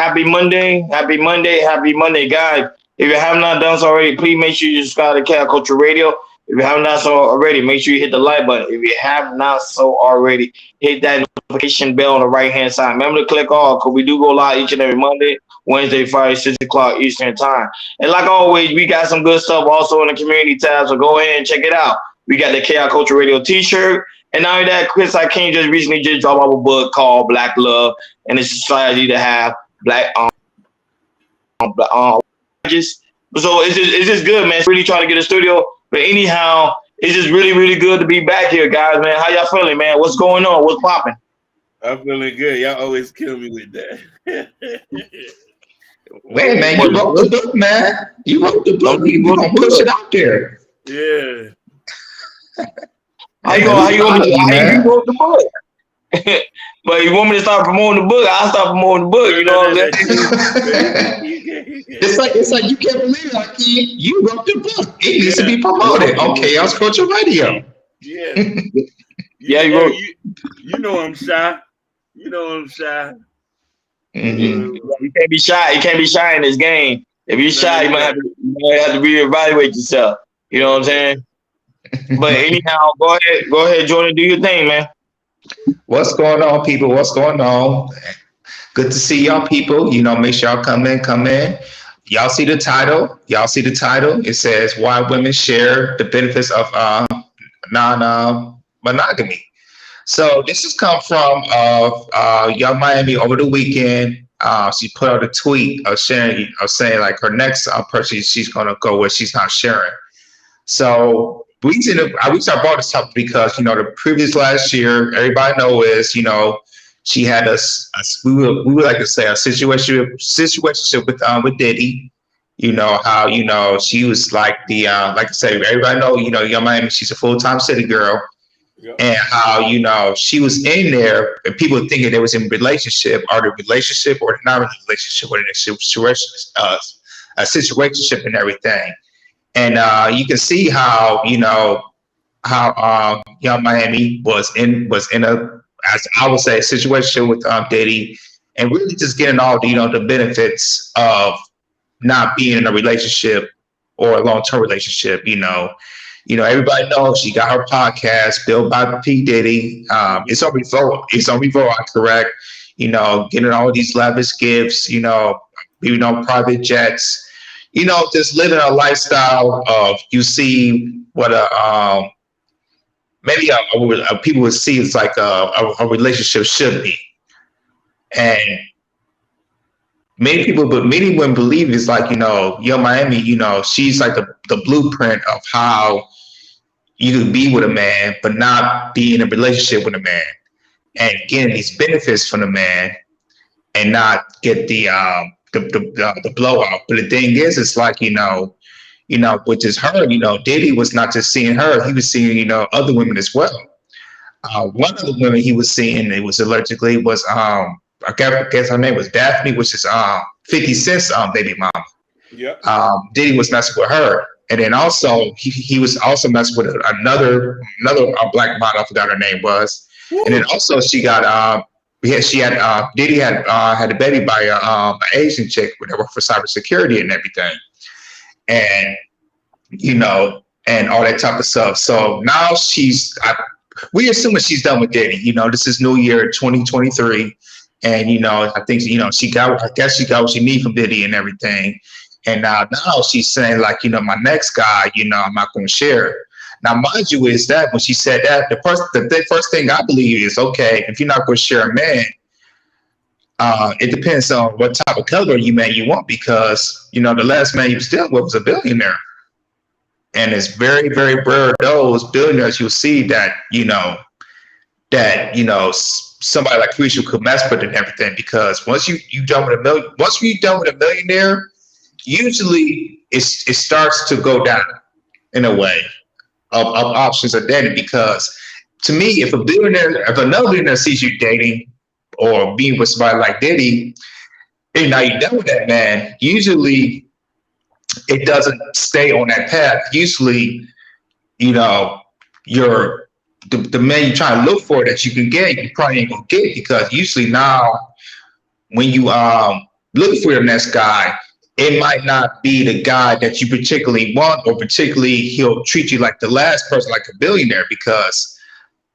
happy Monday, guys. If you have not done so already, please make sure you subscribe to Cat Culture Radio. If you have not so already, make sure you hit the like button. If you have not so already, hit that notification bell on the right hand side. Remember to click all because we do go live each and every Monday, Wednesday, Friday, 6 o'clock Eastern time. And like always, we got some good stuff also in the community tab. So go ahead and check it out. We got the Chaos Culture Radio T-shirt. And not only that, Chris I King just recently dropped off a book called Black Love, and it's a strategy to have black just so it's just good, man. It's really trying to get a studio. But anyhow, it's just really, really good to be back here, guys, man. How y'all feeling, man? What's going on? What's popping? I'm feeling good. Y'all always kill me with that. Wait, man, you wrote the book, man. You wrote the book. You gonna push it out there. Yeah. How you wrote the book? But you want me to start promoting the book? I'll start promoting the book. You know what I'm saying? It's like you can't believe it. You wrote the book. It needs to be promoted. Okay, I'll Chaos your Radio. Yeah. You wrote. You know I'm shy. Mm-hmm. You can't be shy. You can't be shy in this game. If you're shy, you might have to reevaluate yourself. You know what I'm saying? But anyhow, go ahead, Jordan, do your thing, man. What's going on, people? What's going on? Good to see y'all, people. Make sure y'all come in. Y'all see the title? It says why women share the benefits of non-monogamy. So this has come from Young Miami over the weekend. She put out a tweet of saying like her next person she's gonna go with, she's not sharing. So I brought this up because the previous last year, everybody knows she had we would like to say a situation with Diddy. How she was like the like I say, everybody know Young Miami, she's a full-time city girl. Yep. And how she was in there and people thinking they was in relationship or not relationship or in a situationship and everything. And you can see how Young Miami was in a, as I would say, a situation with Diddy, and really just getting all the benefits of not being in a relationship or a long-term relationship. Everybody knows she got her podcast built by P. Diddy. It's on Revo, correct? Getting all these lavish gifts. Private jets. Just living a lifestyle of, you see what maybe people would see it's like a relationship should be. And many women believe it's like, Young Miami, she's like the blueprint of how you could be with a man, but not be in a relationship with a man and getting these benefits from the man and not get the blowout. But the thing is, it's like, which is her, Diddy was not just seeing her, he was seeing, other women as well. One of the women he was seeing, it was allegedly was, I guess her name was Daphne, which is 50 Cent's baby mama. Yep. Diddy was messing with her. And then also, he was also messing with another black model, I forgot her name was. Woo. And then also Diddy had a baby by an Asian chick that worked for cybersecurity and everything. And, and all that type of stuff. So now we assuming she's done with Diddy. This is New Year 2023. And, I think, she got what she needs from Diddy and everything. And now she's saying like, my next guy, I'm not going to share. Now, mind you, is that when she said that, the first thing I believe is, okay, if you're not going to share a man, it depends on what type of color you want, because, the last man you was dealing with was a billionaire. And it's very, very rare those billionaires you'll see that, somebody like Carisha could mess with and everything, because once you're done with a millionaire, usually it starts to go down in a way of options are dating. Because to me, if another billionaire sees you dating or being with somebody like Diddy, and now you're done with that man, usually it doesn't stay on that path. Usually, the man you're trying to look for that you can get, you probably ain't gonna get, because usually now when you looking for your next guy, it might not be the guy that you particularly want, or particularly he'll treat you like the last person, like a billionaire, because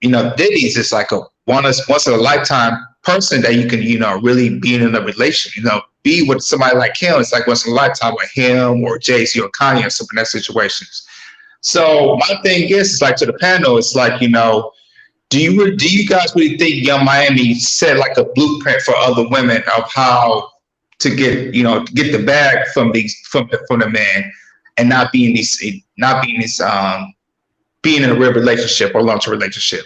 Diddy's just like a once in a lifetime person that you can, really be in a relation, be with somebody like him. It's like once in a lifetime with him or Jay-Z or Kanye or some of that situations. So my thing is like to the panel, it's like, do you guys really think Young Miami set like a blueprint for other women of how to get the bag from the man, and not being being in a real relationship or long-term relationship?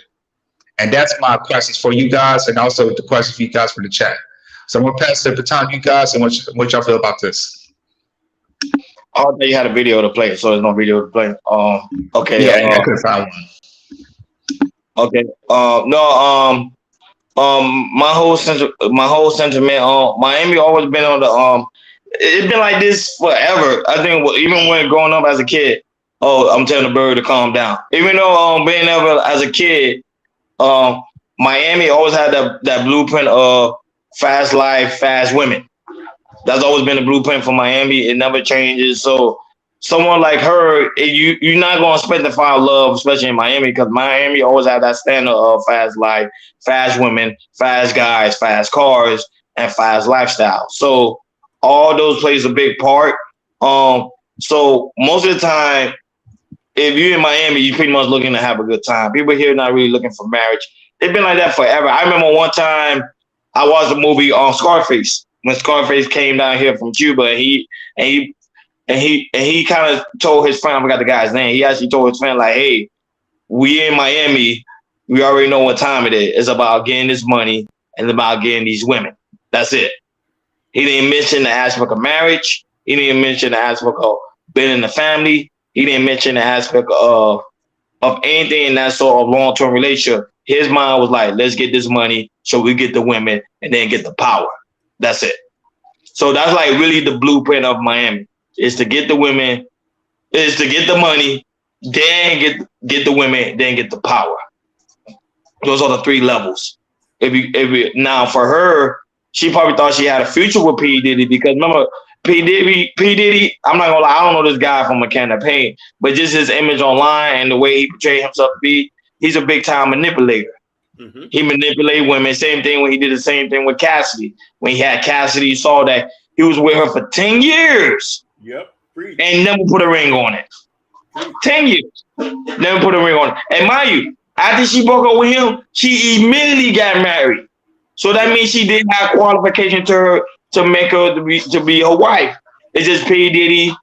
And that's my questions for you guys, and also the questions for you guys for the chat. So I'm gonna pass the baton to you guys, and what y'all feel about this. I thought you had a video to play, so there's no video to play. Okay. Yeah, I couldn't find one. Okay. No. My whole sentiment. Miami always been on the. It's been like this forever. I think even when growing up as a kid. Oh, I'm telling the bird to calm down. Even though being ever as a kid, Miami always had that blueprint of fast life, fast women. That's always been the blueprint for Miami. It never changes. So someone like her, you're not gonna expect to find love, especially in Miami, because Miami always had that standard of fast life, fast women, fast guys, fast cars, and fast lifestyle. So all those plays a big part. So most of the time, if you're in Miami, you're pretty much looking to have a good time. People here not really looking for marriage. It's been like that forever. I remember one time I watched a movie on Scarface, when Scarface came down here from Cuba, and he kind of told his friend, I forgot the guy's name. He actually told his friend, like, hey, we in Miami, we already know what time it is. It's about getting this money and about getting these women. That's it. He didn't mention the aspect of marriage. He didn't mention the aspect of being in the family. He didn't mention the aspect of anything in that sort of long-term relationship. His mind was like, let's get this money so we get the women and then get the power. That's it. So that's like really the blueprint of Miami, is to get the women, is to get the money, then get the women, then get the power. Those are the three levels. Now for her, she probably thought she had a future with P. Diddy, because remember, P. Diddy, I'm not gonna lie, I don't know this guy from a can of paint, but just his image online and the way he portrayed himself to be, he's a big time manipulator. Mm-hmm. He manipulated women. Same thing when he did the same thing with Cassidy. When he had Cassidy, you saw that he was with her for 10 years. Yep. And never put a ring on it. 10 years. Never put a ring on it. And mind you, after she broke up with him, she immediately got married. So that means she didn't have qualification to make her to be her wife. It's just P. Diddy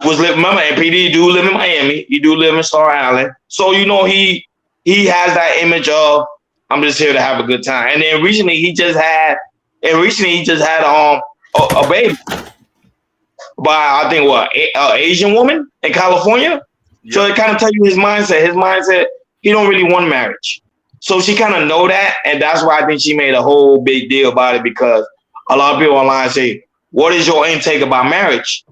was living. Remember, and P. Diddy do live in Miami. He do live in Star Island. So he has that image of, I'm just here to have a good time. And then recently he just had a baby by, I think, Asian woman in California. Yep. So it kind of tells you his mindset. His mindset, he don't really want marriage. So she kind of know that, and that's why I think she made a whole big deal about it, because a lot of people online say, what is your intake about marriage?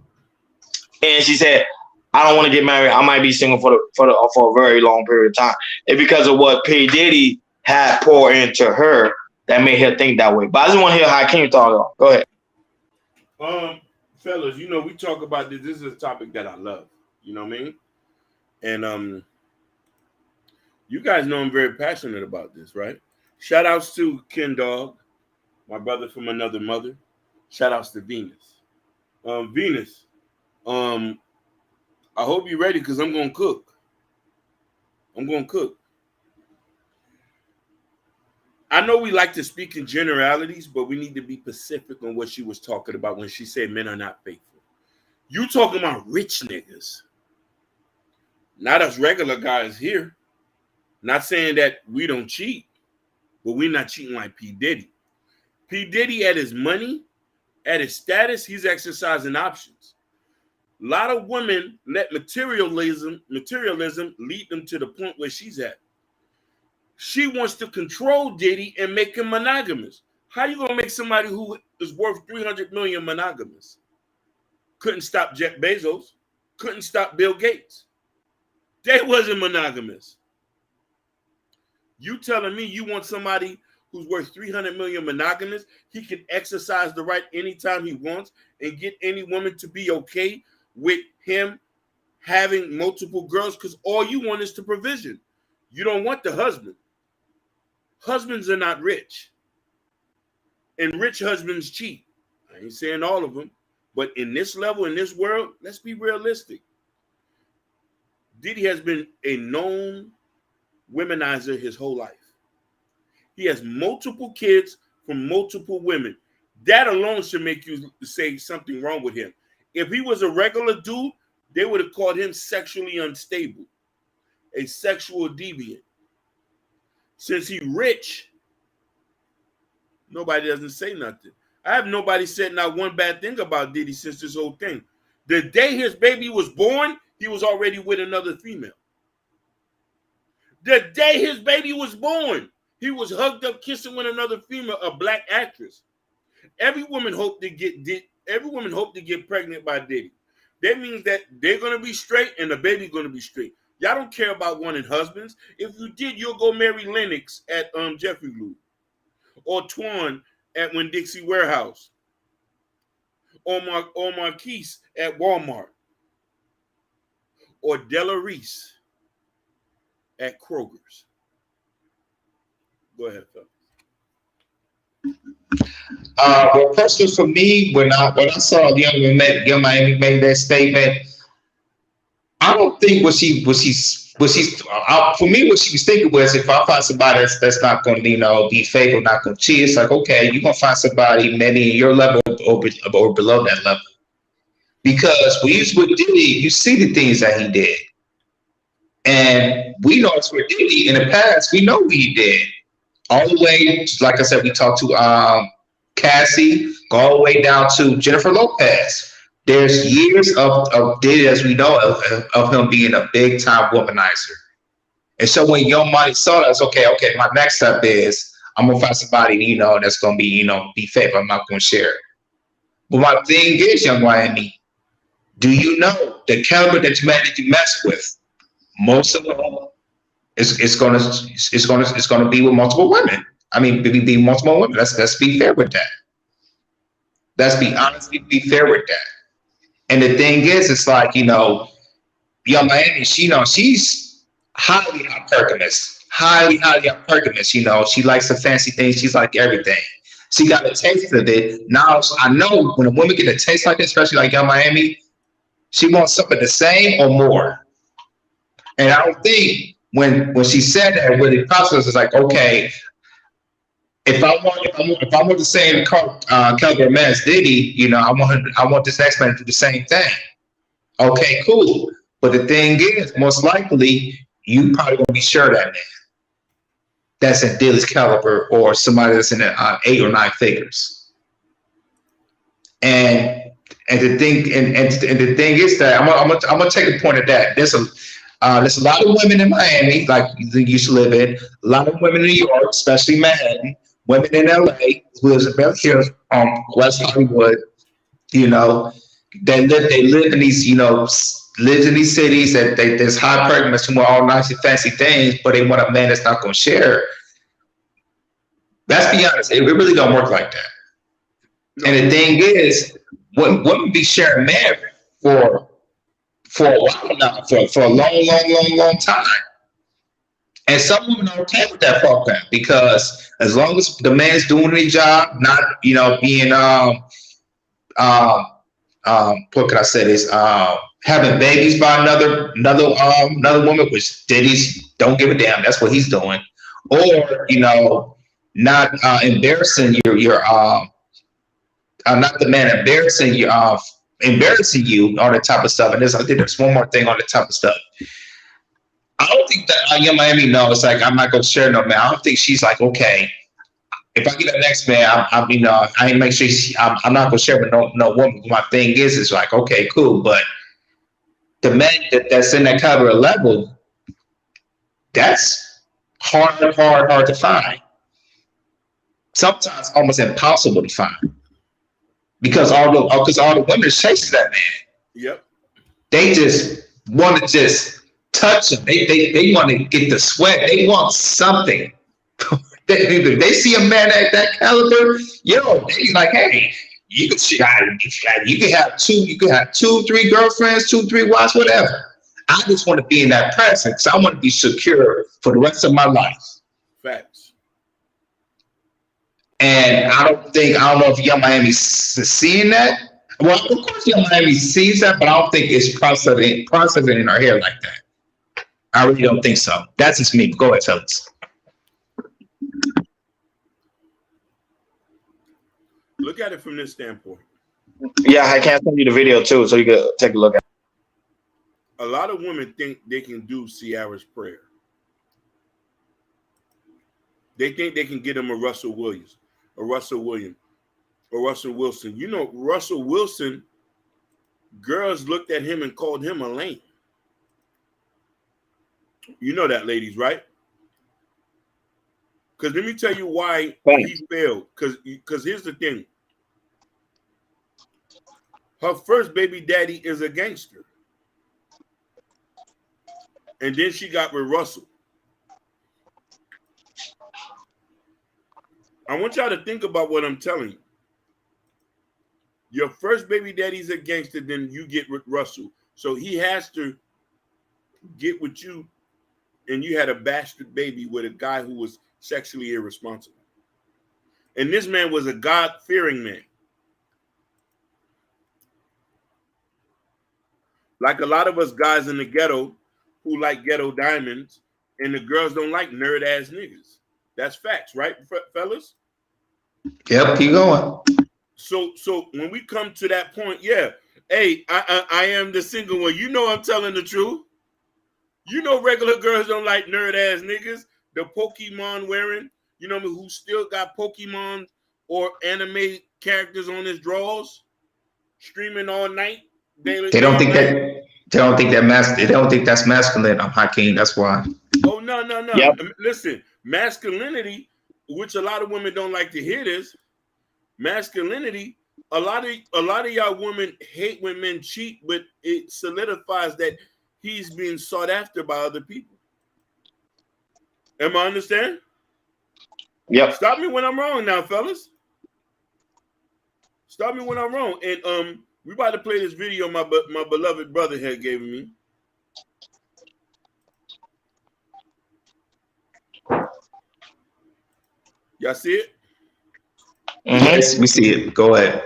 And she said, I don't want to get married. I might be single for a very long period of time. And because of what P. Diddy had poured into her, that made her think that way. But I just want to hear how King thought. Go ahead. Fellas, we talk about this. This is a topic that I love. You know what I mean? And you guys know I'm very passionate about this, right? Shout outs to Ken Dog, my brother from another mother. Shout outs to Venus. Venus, I hope you're ready, because I'm going to cook. I know we like to speak in generalities, but we need to be specific on what she was talking about when she said men are not faithful. You talking about rich niggas, not us regular guys here. Not saying that we don't cheat, but we're not cheating like P. Diddy. P. Diddy, at his money, at his status, he's exercising options. A lot of women let materialism lead them to the point where she's at. She wants to control Diddy and make him monogamous. How you gonna make somebody who is worth 300 million monogamous? Couldn't stop Jeff Bezos. Couldn't stop Bill Gates. They wasn't monogamous. You telling me you want somebody who's worth 300 million monogamous, he can exercise the right anytime he wants and get any woman to be okay with him having multiple girls, because all you want is the provision. You don't want the husband. Husbands are not rich. And rich husbands cheat. I ain't saying all of them, but in this level, in this world, let's be realistic. Diddy has been a known womanizer his whole life. He has multiple kids from multiple women. That alone should make you say something wrong with him. If he was a regular dude, they would have called him sexually unstable, a sexual deviant. Since he's rich, nobody doesn't say nothing. I have nobody said not one bad thing about Diddy since this whole thing. The day his baby was born, he was already with another female. The day his baby was born, he was hugged up, kissing with another female, a black actress. Every woman hoped to get pregnant by Diddy. That means that they're gonna be straight and the baby's gonna be straight. Y'all don't care about wanting husbands. If you did, you'll go marry Lennox at Jeffrey Lou, or Twan at Winn-Dixie Warehouse, or Marquise at Walmart, or Della Reese at Kroger's. Go ahead, Phil. Well, personally for me, when I saw Young Miami make that statement, I don't think what she for me what she was thinking was, if I find somebody that's not going to be faithful, not going to cheat, it's like, okay, you're going to find somebody maybe in your level or below that level. Because when you was with Diddy, you see the things that he did, and we know it's with Diddy in the past. We know what he did. All the way, like I said, we talked to Cassie, go all the way down to Jennifer Lopez. There's years of Diddy, as we know, of him being a big time womanizer. And so when Young Money saw that, it's okay, my next step is I'm gonna find somebody, that's gonna be faithful. I'm not gonna share it. But my thing is, Young Miami, do you know the caliber that you mess with? Most of them, it's gonna be with multiple women. I mean, be multiple women. Let's be fair with that. Let's be honest. Be fair with that. And the thing is, it's like, Young Miami, she's highly hypergamous. Highly hypergamous. She likes the fancy things. She's like everything. She got a taste of it. Now I know when a woman get a taste like this, especially like Young Miami, she wants something the same or more. And I don't think when she said that, really process is like, okay, if I want the same caliber man as Diddy, I want this next man to do the same thing. Okay, cool. But the thing is, most likely, you probably gonna be sure that man that's in Diddy's caliber or somebody that's in 8 or 9 figures. And the thing is that I'm gonna take a point of that. There's a lot of women in Miami, like you used to live in. A lot of women in New York, especially Manhattan. Women in LA, who lives in Beverly Hills, West Hollywood. They live in these, lives in these cities that there's high pregnancy who want all nice and fancy things, but they want a man that's not going to share. Let's be honest, it really don't work like that. No. And the thing is, women be sharing men for a while now, for a long time. And some women are okay with that program because as long as the man's doing his job, not being what can I say this, having babies by another woman, which Diddy's don't give a damn. That's what he's doing, or not embarrassing your not the man embarrassing you, all that type of stuff. And I think there's one more thing on the type of stuff. I don't think that Young Miami knows. Like, I'm not gonna share no man. I don't think she's like, okay, if I get the next man, I make sure I'm not gonna share with no woman. My thing is like, okay, cool, but the man that's in that caliber level, that's hard to find. Sometimes almost impossible to find because all the women chasing that man. Yep. They just want to touch them. They want to get the sweat. They want something. They see a man at that caliber, yo, they like, hey, you can have two, three girlfriends, two, three wives, whatever. I just want to be in that presence. I want to be secure for the rest of my life. Facts. And I don't know if Young Miami is seeing that. Well, of course, Young Miami sees that, but I don't think it's processing in our hair like that. I really don't think so. That's just me. Go ahead, fellas. Look at it from this standpoint. Yeah, I can send you the video too, so you can take a look at it. A lot of women think they can do Ciara's prayer. They think they can get him a Russell Williams, a Russell Williams, or Russell Wilson. You know, Russell Wilson, girls looked at him and called him a lame. You know that, ladies, right? Because let me tell you why he failed. Because here's the thing. Her first baby daddy is a gangster. And then she got with Russell. I want y'all to think about what I'm telling you. Your first baby daddy's a gangster, then you get with Russell. So he has to get with you, and you had a bastard baby with a guy who was sexually irresponsible. And this man was a God-fearing man. Like a lot of us guys in the ghetto who like ghetto diamonds, and the girls don't like nerd-ass niggas. That's facts, right, fellas? Yep, keep going. So when we come to that point, yeah, hey, I am the single one. You know I'm telling the truth. You know regular girls don't like nerd-ass niggas. The Pokemon wearing, you know, who still got Pokemon or anime characters on his drawers, streaming all night. They don't think that's masculine. I'm Hakeem. That's why. Oh no. Yep. Listen, masculinity, which a lot of women don't like to hear this. Masculinity, a lot of y'all women hate when men cheat, but it solidifies that he's being sought after by other people. Am I understand? Yep. Stop me when I'm wrong now, fellas. Stop me when I'm wrong. And we about to play this video my beloved brother had given me. Y'all see it? Mm-hmm. Yes, we see it. Go ahead.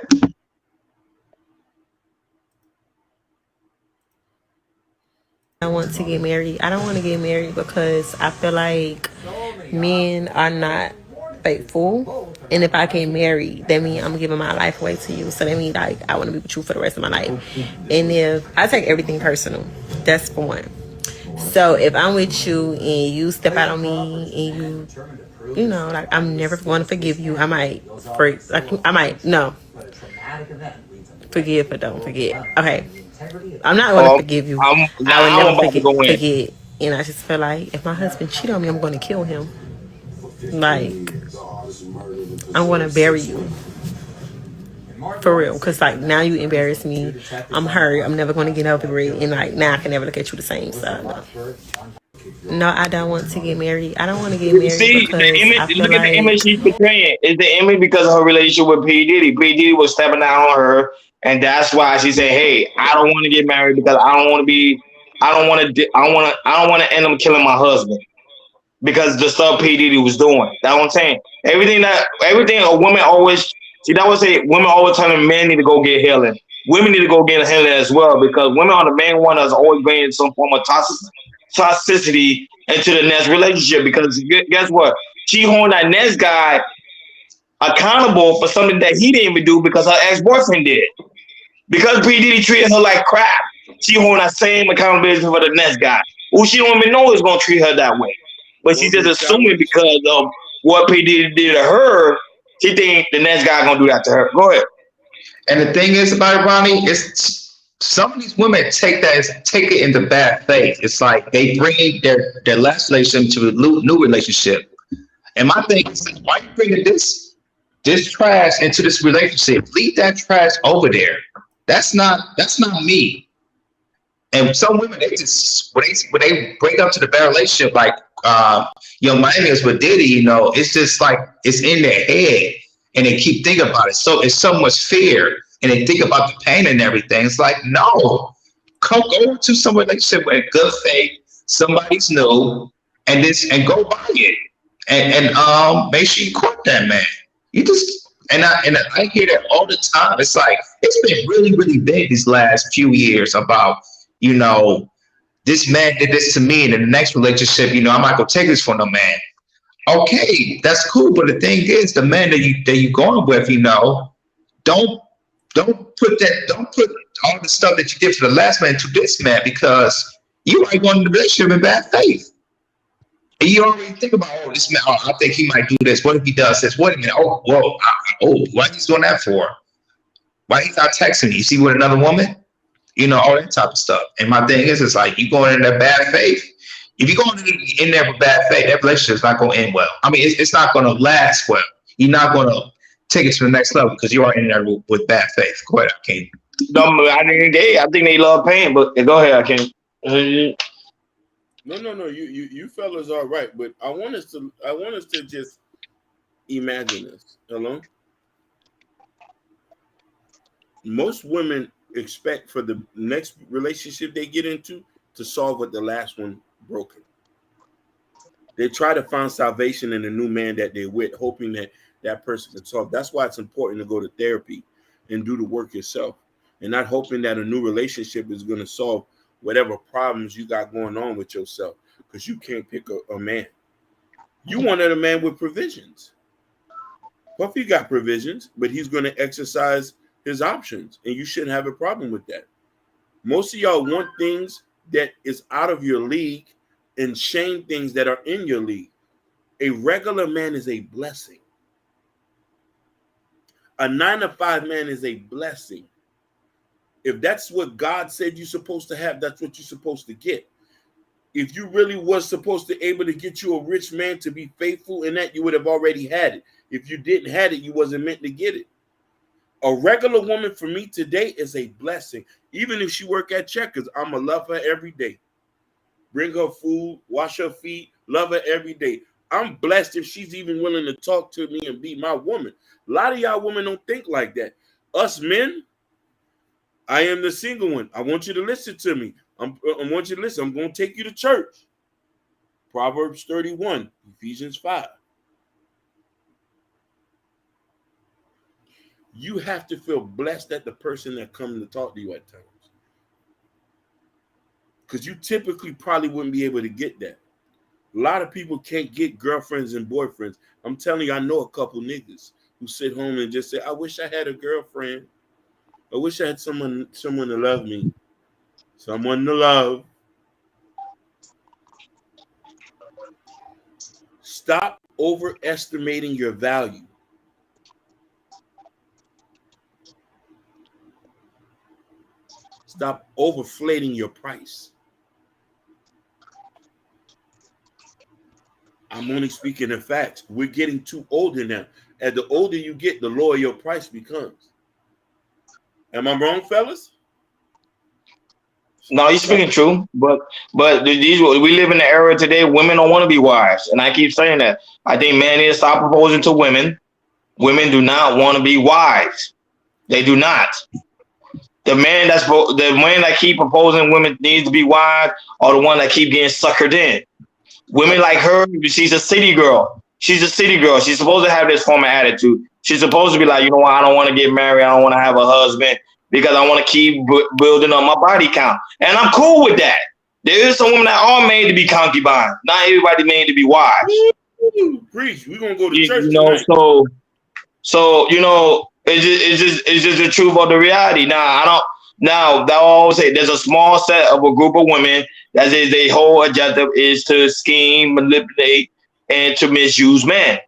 I want to get married. I don't want to get married because I feel like men are not faithful. And if I get married, that means I'm giving my life away to you. So that means like I want to be with you for the rest of my life. And if I take everything personal, that's for one. So if I'm with you and you step out on me and you know, like I'm never going to forgive you. I might forgive but don't forget. Okay. I'm not going to forgive you. I would never forget. And I just feel like if my husband cheated on me, I'm going to kill him. Like, I'm going to bury you. For real. Because, like, now you embarrass me. I'm hurt. I'm never going to get over it. And, like, now I can never look at you the same. So, no, I don't want to get married. I don't want to get married. See, because the image, I feel look at like the image she's portraying. Is the image because of her relationship with P. Diddy. P. Diddy was stepping out on her, and that's why she said, "Hey, I don't want to get married because I don't want to end up killing my husband because the stuff P. Diddy was doing." That's what I'm saying. Everything a woman always see. That would say women always telling men need to go get healing. Women need to go get healing as well because women are the main one that's always bringing some form of toxicity into the next relationship because guess what? She holding that next guy accountable for something that he didn't even do because her ex-boyfriend did. Because P. Diddy treated her like crap, she holding that same accountability for the next guy who she don't even know is going to treat her that way. But she just assuming because of what P. Diddy did to her, she think the next guy going to do that to her. Go ahead. And the thing is about it, Ronnie, is some of these women take it into bad faith. It's like they bring their last relationship to a new relationship. And my thing is, why are you bringing this trash into this relationship? Leave that trash over there. That's not me. And some women, they just when they break up to the bad relationship, like Miami is with Diddy, it's just like it's in their head, and they keep thinking about it. So it's so much fear, and they think about the pain and everything. It's like, no, come go to some relationship with good faith, somebody's new, and go buy it, and make sure you court that man. You just and I hear that all the time. It's like it's been really, really big these last few years about, this man did this to me, and in the next relationship, I'm not gonna take this for no man. Okay, that's cool, but the thing is, the man that you going with, don't put all the stuff that you did for the last man to this man, because you already going into the relationship in bad faith. And you already think about, this man, I think he might do this. What if he does this? Wait a minute, what he's doing that for? Why he's not texting me? You see with another woman? All that type of stuff. And my thing is, it's like, you going in there bad faith. If you're going in there with bad faith, that relationship is not going to end well. I mean, it's not going to last well. You're not going to take it to the next level because you are in there with bad faith. Go ahead, Akeem. I think they love pain, but go ahead, Akeem. No. You fellas are right, but I want us to just imagine this. Hello? Most women expect for the next relationship they get into to solve what the last one broken. They try to find salvation in the new man that they're with, hoping that person can solve. That's why it's important to go to therapy and do the work yourself, and not hoping that a new relationship is going to solve whatever problems you got going on with yourself, because you can't pick a man. You wanted a man with provisions. Puffy got provisions, but he's going to exercise his options, and you shouldn't have a problem with that. Most of y'all want things that is out of your league and shame things that are in your league. A regular man is a blessing. A 9-to-5 man is a blessing. If that's what God said you're supposed to have, that's what you're supposed to get. If you really was supposed to able to get you a rich man to be faithful in that, you would have already had it. If you didn't have it, you wasn't meant to get it. A regular woman for me today is a blessing. Even if she work at Checkers, I'm going to love her every day. Bring her food, wash her feet, love her every day. I'm blessed if she's even willing to talk to me and be my woman. A lot of y'all women don't think like that. Us men, I am the single one. I want you to listen to me. I want you to listen. I'm going to take you to church. Proverbs 31, Ephesians 5. You have to feel blessed that the person that comes to talk to you at times. Because you typically probably wouldn't be able to get that. A lot of people can't get girlfriends and boyfriends. I'm telling you, I know a couple niggas who sit home and just say, I wish I had a girlfriend. I wish I had someone to love me. Someone to love. Stop overestimating your value. Stop overflating your price. I'm only speaking in facts. We're getting too older now. As the older you get, the lower your price becomes. Am I wrong, fellas? No, you're speaking true, but we live in the era today. Women don't want to be wives, and I keep saying that. I think men need to stop proposing to women. Women do not want to be wives. They do not. The man that keep proposing women needs to be wives, or the one that keep getting suckered in. Women like her, she's a city girl. She's a city girl. She's supposed to have this form of attitude. She's supposed to be like, you know what? I don't want to get married. I don't want to have a husband because I want to keep building up my body count. And I'm cool with that. There is some women that are made to be concubines. Not everybody made to be wives. Preach. We're gonna go to church tonight. So it's just the truth of the reality. Now that I always say there's a small set of a group of women that is their whole objective is to scheme, manipulate, and to misuse men.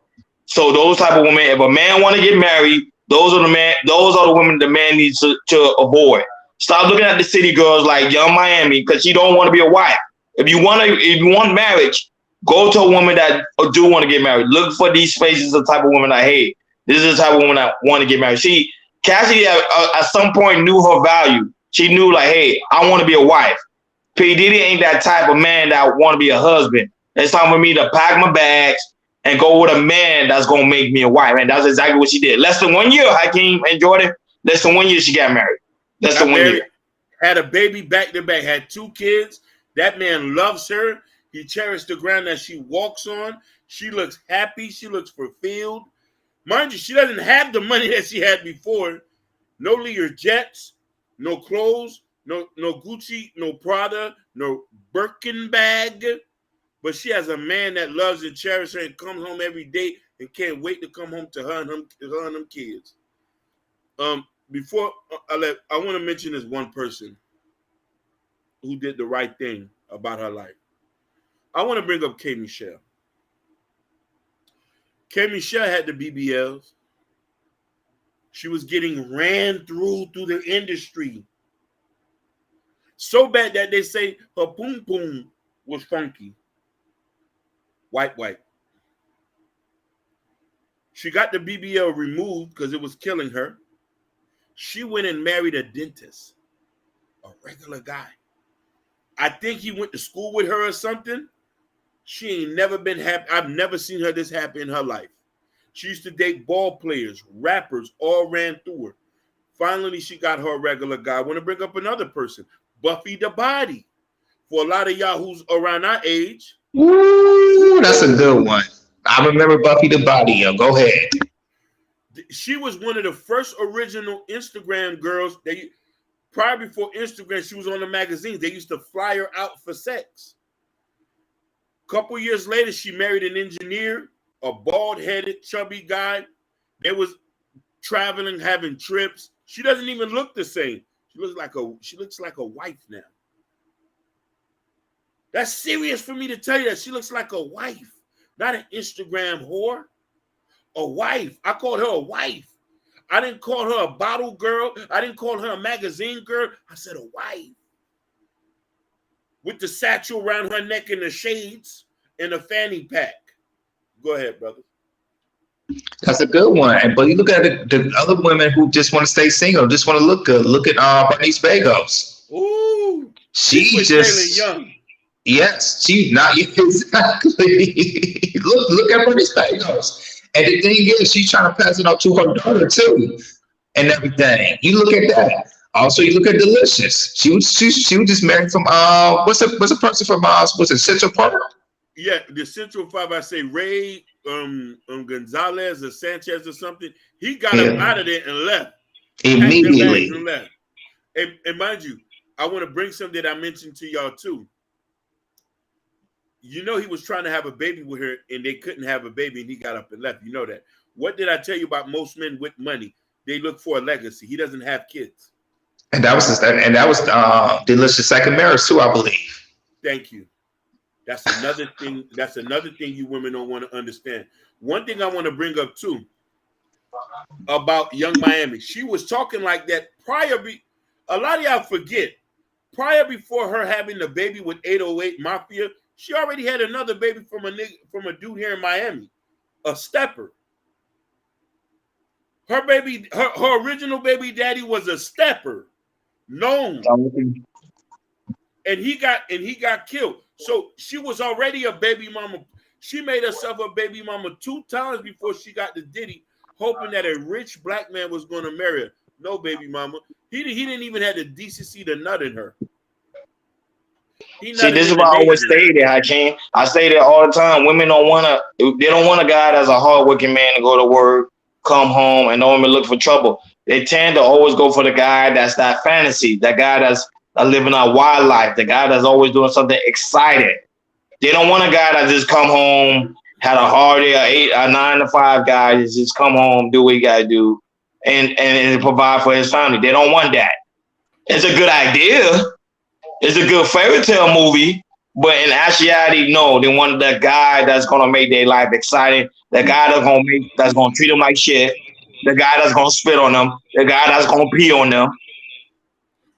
So those type of women, if a man want to get married, those are the women the man needs to avoid. Stop looking at the city girls like Young Miami because she don't want to be a wife. If you want marriage, go to a woman that do want to get married. Look for these spaces, the type of woman I hate. This is the type of woman that want to get married. Cassidy at some point knew her value. She knew like, hey, I want to be a wife. P. Diddy ain't that type of man that want to be a husband. It's time for me to pack my bags and go with a man that's gonna make me a wife. And that's exactly what she did. Less than 1 year, Hakeem and Jordan. Less than 1 year she got married. Less than 1 year. Had a baby back to back, had 2 kids. That man loves her. He cherished the ground that she walks on. She looks happy. She looks fulfilled. Mind you, she doesn't have the money that she had before. No Lear Jets, no clothes, no Gucci, no Prada, no Birkin bag. But she has a man that loves and cherishes her and comes home every day and can't wait to come home to her and them kids. Before I want to mention this one person who did the right thing about her life. I want to bring up K. Michelle. K. Michelle had the BBLs. She was getting ran through the industry. So bad that they say her poom poom was funky. White. She got the BBL removed because it was killing her. She went and married a dentist, a regular guy. I think he went to school with her or something. She ain't never been happy. I've never seen her this happy in her life. She used to date ball players, rappers, all ran through her. Finally, she got her a regular guy. I want to bring up another person, Buffy the Body. For a lot of y'all who's around our age. Ooh, that's a good one. I remember Buffy the Body. Yo, go ahead. She was one of the first original Instagram girls. Prior before Instagram, she was on the magazines. They used to fly her out for sex. A couple years later, she married an engineer, a bald-headed, chubby guy. They was traveling, having trips. She doesn't even look the same. She looks like a wife now. That's serious for me to tell you that. She looks like a wife, not an Instagram whore. A wife. I called her a wife. I didn't call her a bottle girl. I didn't call her a magazine girl. I said a wife. With the satchel around her neck and the shades and a fanny pack. Go ahead, brother. That's a good one. But you look at the other women who just want to stay single, just want to look good. Look at Bernice Bagos. Ooh. She just young. Yes, she's not exactly. look at Bernice Bagos. And the thing is, she's trying to pass it off to her daughter too, and everything. You look at that. Also, you look at Delicious. She was just married from what's a person from was it Central Park? Yeah, the Central Five. I say Ray Gonzalez or Sanchez or something. He got him out of there and left immediately. And left. And mind you, I want to bring something that I mentioned to y'all too. You know, he was trying to have a baby with her and they couldn't have a baby and he got up and left. You know that. What did I tell you about most men with money? They look for a legacy. He doesn't have kids. And that was Delicious second marriage too, I believe. Thank you. That's another thing. That's another thing you women don't want to understand. One thing I want to bring up too about Young Miami. She was talking like that a lot of y'all forget. Prior before her having the baby with 808 Mafia, she already had another baby from a dude here in Miami, a stepper. Her original baby daddy was a stepper, known, and he got killed. So she was already a baby mama. She made herself a baby mama 2 times before she got the Diddy, hoping that a rich black man was going to marry her. No, baby mama. He didn't even have the decency to nut in her. See, this is why I always say that, Hakeem. I say that all the time. Women don't want a guy that's a hardworking man to go to work, come home, and don't even look for trouble. They tend to always go for the guy that's that fantasy, that guy that's living a wild life, the guy that's always doing something exciting. They don't want a guy that just come home, had a hard day, a 9 to 5 guy, just come home, do what he got to do, and provide for his family. They don't want that. It's a good idea. It's a good fairy tale movie, but in actuality, no. They want the guy that's gonna make their life exciting. The guy that's gonna treat them like shit. The guy that's gonna spit on them. The guy that's gonna pee on them.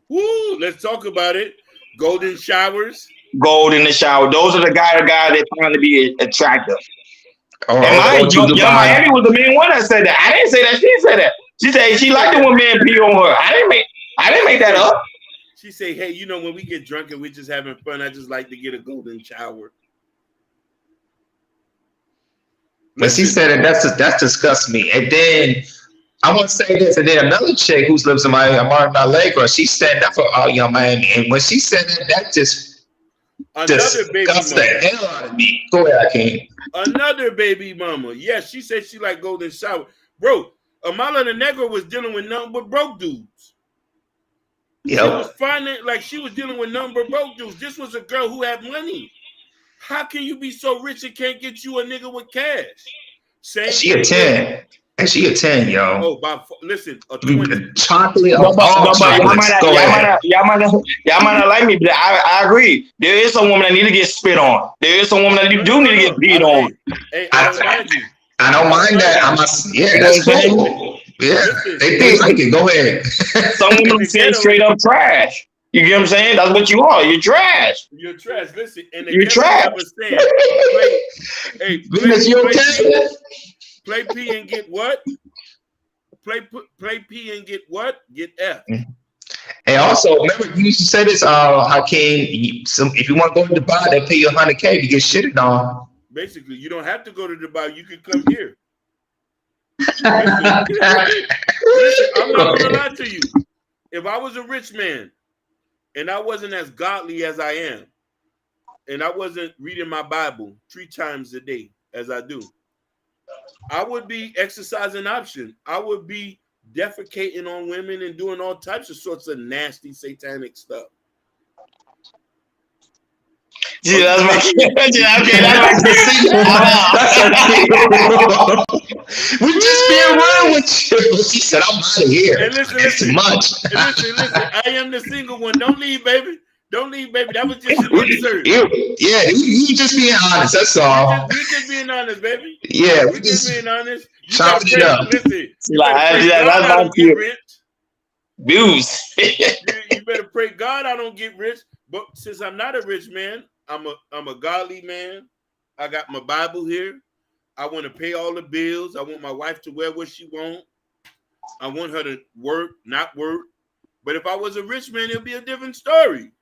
Woo! Let's talk about it. Golden showers. Gold in the shower. Those are the guy that trying to be attractive. Young Miami was the main one that said that. I didn't say that. She said that. She said she liked it when men pee on her. I didn't make that up. She say, hey, you know, when we get drunk and we're just having fun, I just like to get a golden shower. But she said that disgusts me. And then I want to say this, and then another chick who lives in Martin Allegro, she stand up for all young Miami. And when she said that just disgusts the hell out of me. Go ahead, Akeem. Another baby mama. Yes, she said she like golden shower. Bro, Amala the Negro was dealing with nothing but broke dudes. Yep. She was finding, like, she was dealing with nothing but broke dudes. This was a girl who had money. How can you be so rich and can't get you a nigga with cash? She a 10. And she a 10, yo. Oh, listen, a 20. Chocolate. Y'all might not like me, but I agree. There is some woman that need to get spit on. There is some woman that do need to get beat on. Hey, I don't mind that. That's cool. Yeah, they think like it. Go ahead. Some women say straight up trash. You get what I'm saying? That's what you are. You're trash. You're trash. Listen, and you're trash. Play P and get what? Play P and get what? Get F. And also, remember, you used to say this, Hakeem, if you want to go to Dubai, they pay you $100K to get shitted on. Basically, you don't have to go to Dubai. You can come here. Listen, I'm not going to lie to you. If I was a rich man and I wasn't as godly as I am, and I wasn't reading my Bible 3 times a day as I do, I would be exercising option. I would be defecating on women and doing all types of sorts of nasty satanic stuff. Yeah, that's my we just being real with you. She said, I'm out of here. And listen, much. listen. I am the single one. Don't leave, baby. Don't leave, baby. That was just an insert. Yeah, you just being honest. That's all. We just being honest, baby. Yeah, we just being honest. Chopping it up. Listen, views. You better pray God I don't get rich. But since I'm not a rich man, I'm a godly man. I got my Bible here. I want to pay all the bills. I want my wife to wear what she wants. I want her to work, not work. But if I was a rich man, it'd be a different story.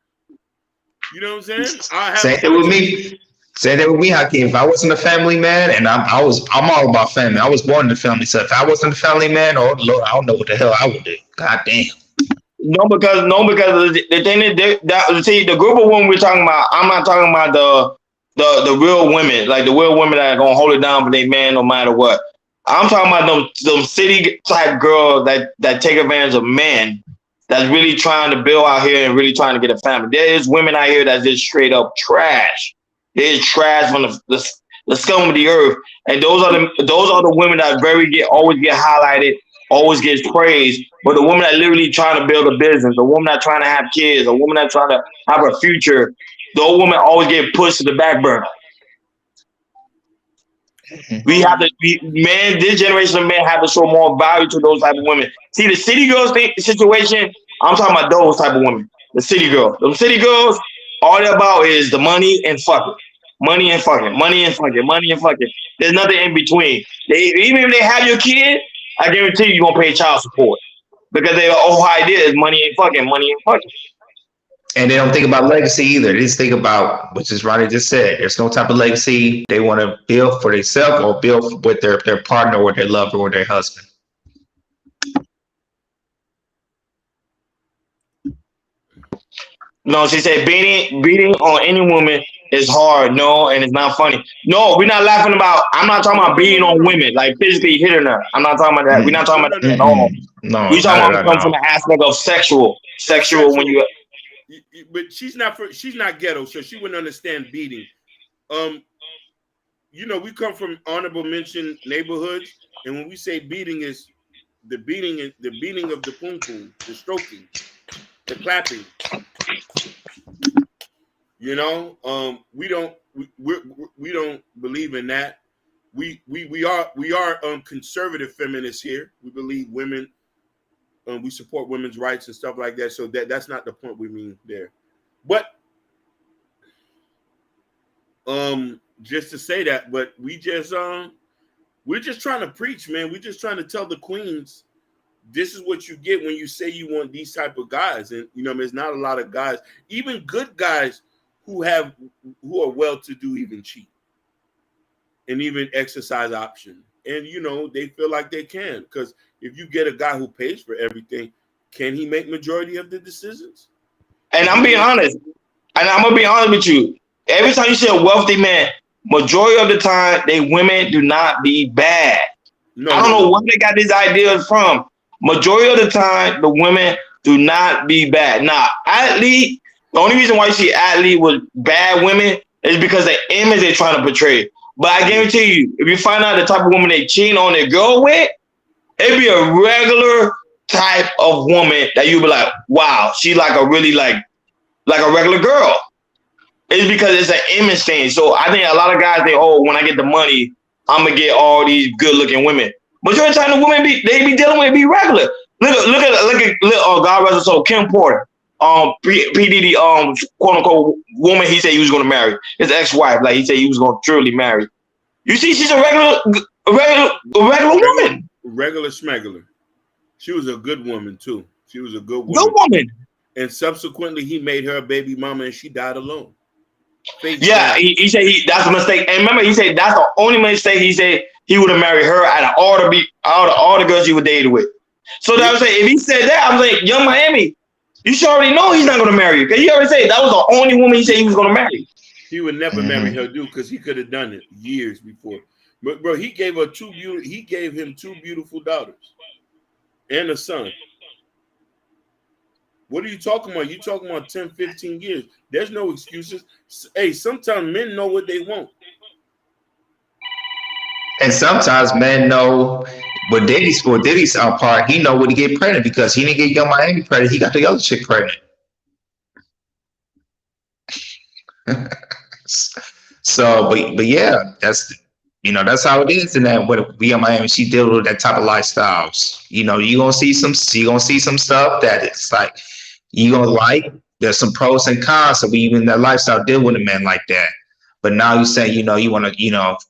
You know what I'm saying? Same thing with me. Same thing with me, Hakeem. If I wasn't a family man, and I'm all about family. I was born in the family. So if I wasn't a family man, oh Lord, I don't know what the hell I would do. God damn. No, because the thing is see the group of women we're talking about. I'm not talking about the real women, like the real women that are gonna hold it down for their man no matter what. I'm talking about them city type girls that take advantage of men that's really trying to build out here and really trying to get a family. There is women out here that's just straight up trash. There's trash from the scum of the earth, and those are the women that always get highlighted, always gets praised. But the woman that literally trying to build a business, the woman that trying to have kids, a woman that trying to have a future, those women always get pushed to the back burner. We have to, this generation of men have to show more value to those type of women. See, the city girls situation, I'm talking about those type of women. The city girls. Those city girls, all they're about is the money and fucking. Money and fucking. Money and fucking. Money and fucking. There's nothing in between. Even if they have your kid, I guarantee you're going to pay child support. Because their whole idea is money and fucking. Money and fucking. And they don't think about legacy either. They just think about, which is Ronnie just said, there's no type of legacy they want to build for themselves or build with their partner or their lover or their husband. No, she said beating on any woman is hard. No, and it's not funny. No, we're not laughing about. I'm not talking about beating on women, like physically hitting her. I'm not talking about that. We're not talking about that at all. No, we're talking about from the aspect of sexual when you. But she's not ghetto, so she wouldn't understand beating. We come from honorable mention neighborhoods, and when we say beating, is the beating of the pum pum, the stroking, the clapping. We don't believe in that. We are conservative feminists here. We believe women. We support women's rights and stuff like that. So that's not the point we mean there. But just to say that, but we're just trying to preach, man. We're just trying to tell the queens this is what you get when you say you want these type of guys. And you know, there's not a lot of guys, even good guys who are well-to-do, even cheat and even exercise option. And you know, they feel like they can, because if you get a guy who pays for everything, can he make majority of the decisions? And I'm being honest, and I'm gonna be honest with you. Every time you see a wealthy man, majority of the time, they women do not be bad. I don't know where they got these ideas from. Majority of the time, the women do not be bad. Now, athlete, the only reason why you see athlete with bad women is because the image they're trying to portray. But I guarantee you, if you find out the type of woman they cheating on their girl with, it'd be a regular type of woman that you'd be like, wow, she like a really like a regular girl. It's because it's an image thing. So I think a lot of guys think, oh, when I get the money, I'm gonna get all these good looking women. Majority of the time, the women they be dealing with be regular. Look at God rest her soul, Kim Porter, P Diddy, quote unquote woman. He said he was gonna marry his ex-wife. Like he said he was gonna truly marry. You see, she's a regular woman. Regular schmegular. She was a good woman too. She was a good woman. Good woman. And subsequently, he made her a baby mama, and she died alone. Yeah, he said that's a mistake. And remember, he said that's the only mistake. He said he would have married her out of all the girls he would dated with. So that was saying, if he said that, I was like, Young Miami, you should already know he's not going to marry you, because he already said that was the only woman he said he was going to marry. He would never marry her, dude, because he could have done it years before. But bro, he gave him two beautiful daughters and a son. What are you talking about? You talking about 10, 15 years. There's no excuses. Hey, sometimes men know what they want. And sometimes men know what Diddy's part, he know when he get pregnant, because he didn't get Young Miami pregnant, he got the other chick pregnant. So, but yeah, that's how it is. And that when we in Miami, she deal with that type of lifestyles. You know, you gonna see some stuff that it's like you gonna like. There's some pros and cons of even that lifestyle deal with a man like that. But now you say, you want to,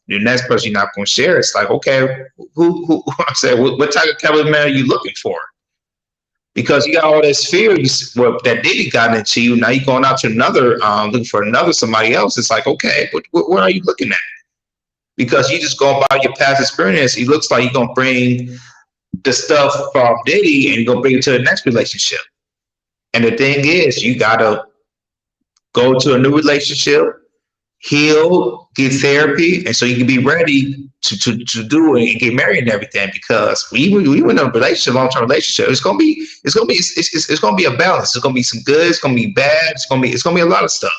the next person you're not going to share. It's like, okay, who I said, what type of caliber man are you looking for? Because you got all this fear that Diddy got into you. Now you're going out to another, looking for somebody else. It's like, okay, what are you looking at? Because you just go about your past experience. It looks like you're going to bring the stuff from Diddy and you're going to bring it to the next relationship. And the thing is, you got to go to a new relationship, heal, get therapy, and so you can be ready to do it and get married and everything. Because we in a relationship, long-term relationship, it's gonna be a balance. It's gonna be some good, it's gonna be bad, it's gonna be a lot of stuff.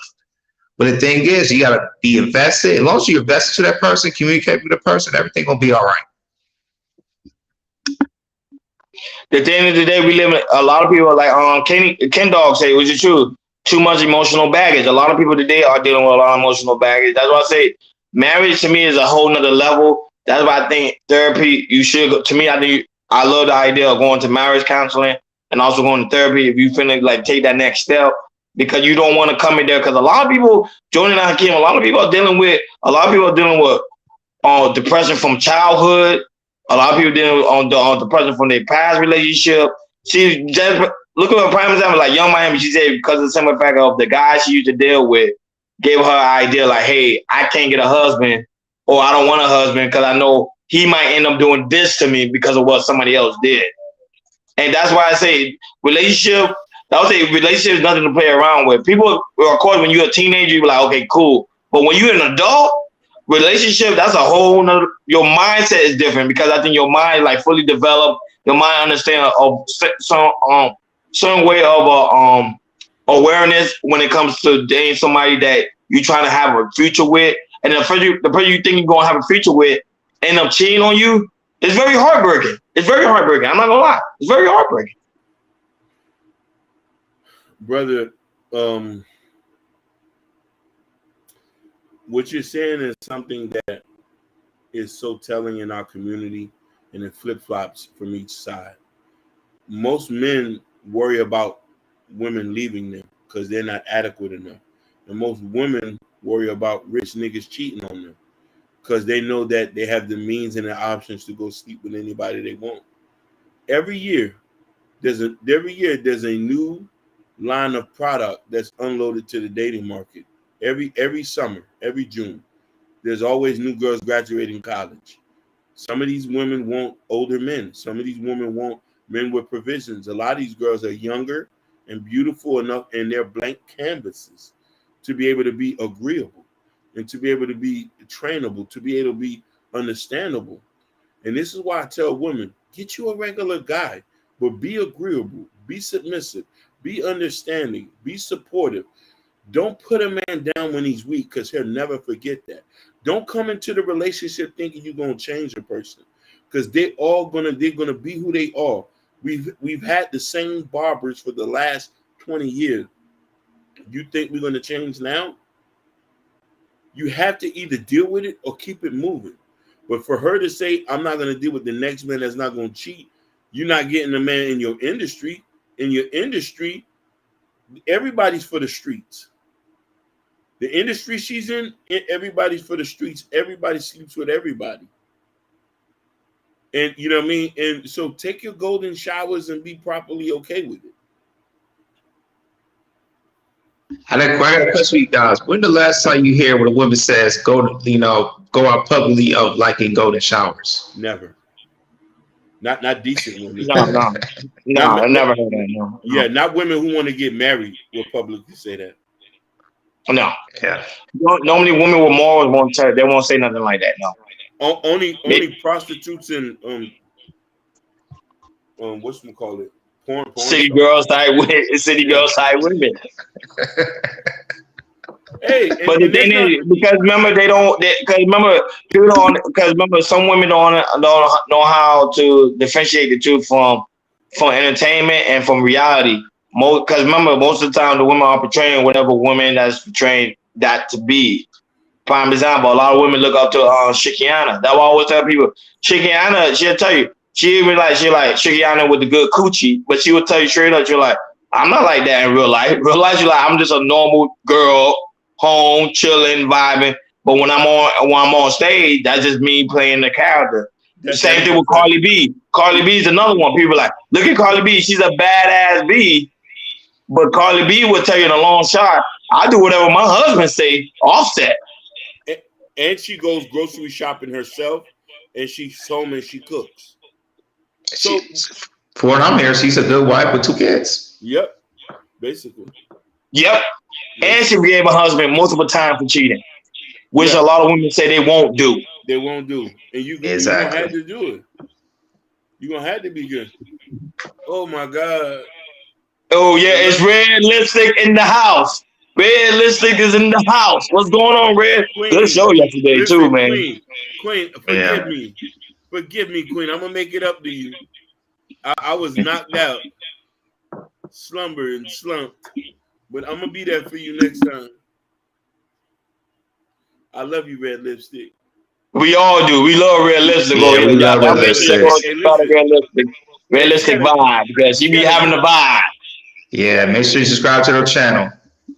But the thing is, you gotta be invested. As long as you're invested to that person, communicate with the person, everything gonna be all right. At the end of the day, we live in a lot of people are like Ken Dog say, which is true. Too much emotional baggage. A lot of people today are dealing with a lot of emotional baggage. That's why I say marriage to me is a whole nother level. That's why I think therapy, you should go. To me, I love the idea of going to marriage counseling and also going to therapy if you finna like take that next step, because you don't want to come in there. Because a lot of people, Jordan and Hakeem, a lot of people are dealing with depression from childhood. A lot of people dealing with depression from their past relationship. She just look at her prime example, like Young Miami. She said because of the simple fact of the guy she used to deal with gave her an idea like, hey, I can't get a husband, or I don't want a husband because I know he might end up doing this to me because of what somebody else did. And that's why I say relationship is nothing to play around with. People, of course, when you're a teenager, you're like, okay, cool. But when you're an adult, relationship, that's a whole nother, your mindset is different, because I think your mind like fully developed. Your mind understand of some certain way of awareness when it comes to dating somebody that you're trying to have a future with, and the person you think you're gonna have a future with end up cheating on you. It's very heartbreaking. It's very heartbreaking. I'm not gonna lie. It's very heartbreaking, brother. What you're saying is something that is so telling in our community, and it flip-flops from each side. Most men worry about women leaving them because they're not adequate enough. And most women worry about rich niggas cheating on them because they know that they have the means and the options to go sleep with anybody they want. Every year there's a new line of product that's unloaded to the dating market. Every summer, every June, there's always new girls graduating college. Some of these women want older men. Some of these women want men with provisions. A lot of these girls are younger and beautiful enough, and they're blank canvases to be able to be agreeable and to be able to be trainable, to be able to be understandable. And this is why I tell women, get you a regular guy, but be agreeable, be submissive, be understanding, be supportive. Don't put a man down when he's weak, because he'll never forget that. Don't come into the relationship thinking you're gonna change a person, because they're gonna be who they are. We've had the same barbers for the last 20 years. You think we're gonna change now? You have to either deal with it or keep it moving. But for her to say, I'm not gonna deal with the next man that's not gonna cheat, you're not getting a man in your industry. In your industry, everybody's for the streets. The industry she's in, everybody's for the streets. Everybody sleeps with everybody. And you know what I mean? And so take your golden showers and be properly okay with it. I got a question for you guys. When the last time you hear when a woman says go out publicly of liking golden showers? Never. Not decent women. No, I never heard that. No. Yeah, not women who want to get married will publicly say that. No. Yeah. Normally, women with morals they won't say nothing like that. No. Only prostitutes and whatchamacallit? Porn city girls type women. City girls type women. Hey, but the thing is, because remember some women don't know how to differentiate the two from entertainment and from reality. Because remember, most of the time the women are portraying whatever woman that's portraying that to be. Prime example, a lot of women look up to Shikiana. That's why I always tell people, Shikiana, she'll tell you, she like Shikiana with the good coochie, but she will tell you straight up, you're like, I'm not like that in real life. Real life, you're like, I'm just a normal girl, home, chilling, vibing. But when I'm on stage, that's just me playing the character. The same thing with Cardi B. Cardi B is another one. People are like, look at Cardi B, she's a badass B. But Cardi B will tell you in a long shot, I do whatever my husband say, Offset. And she goes grocery shopping herself, and she's home and she cooks. So, for what I'm hearing, she's a good wife with 2 kids. Yep, basically. Yep. And she forgave her husband multiple times for cheating, which a lot of women say they won't do. They won't do. And you're going to have to do it. You're going to have to be good. Oh, my God. Oh, yeah, it's Red Lipstick in the house. Red Lipstick is in the house. What's going on, Red? Queen, good show yesterday, too, man. Queen, forgive me. Forgive me, Queen. I'm going to make it up to you. I was knocked out, slumber and slumped. But I'm going to be there for you next time. I love you, Red Lipstick. We all do. We love Red Lipstick. Yeah, we love Red Lipstick. Red Lipstick vibe, because she be having the vibe. Yeah, make sure you subscribe to her channel.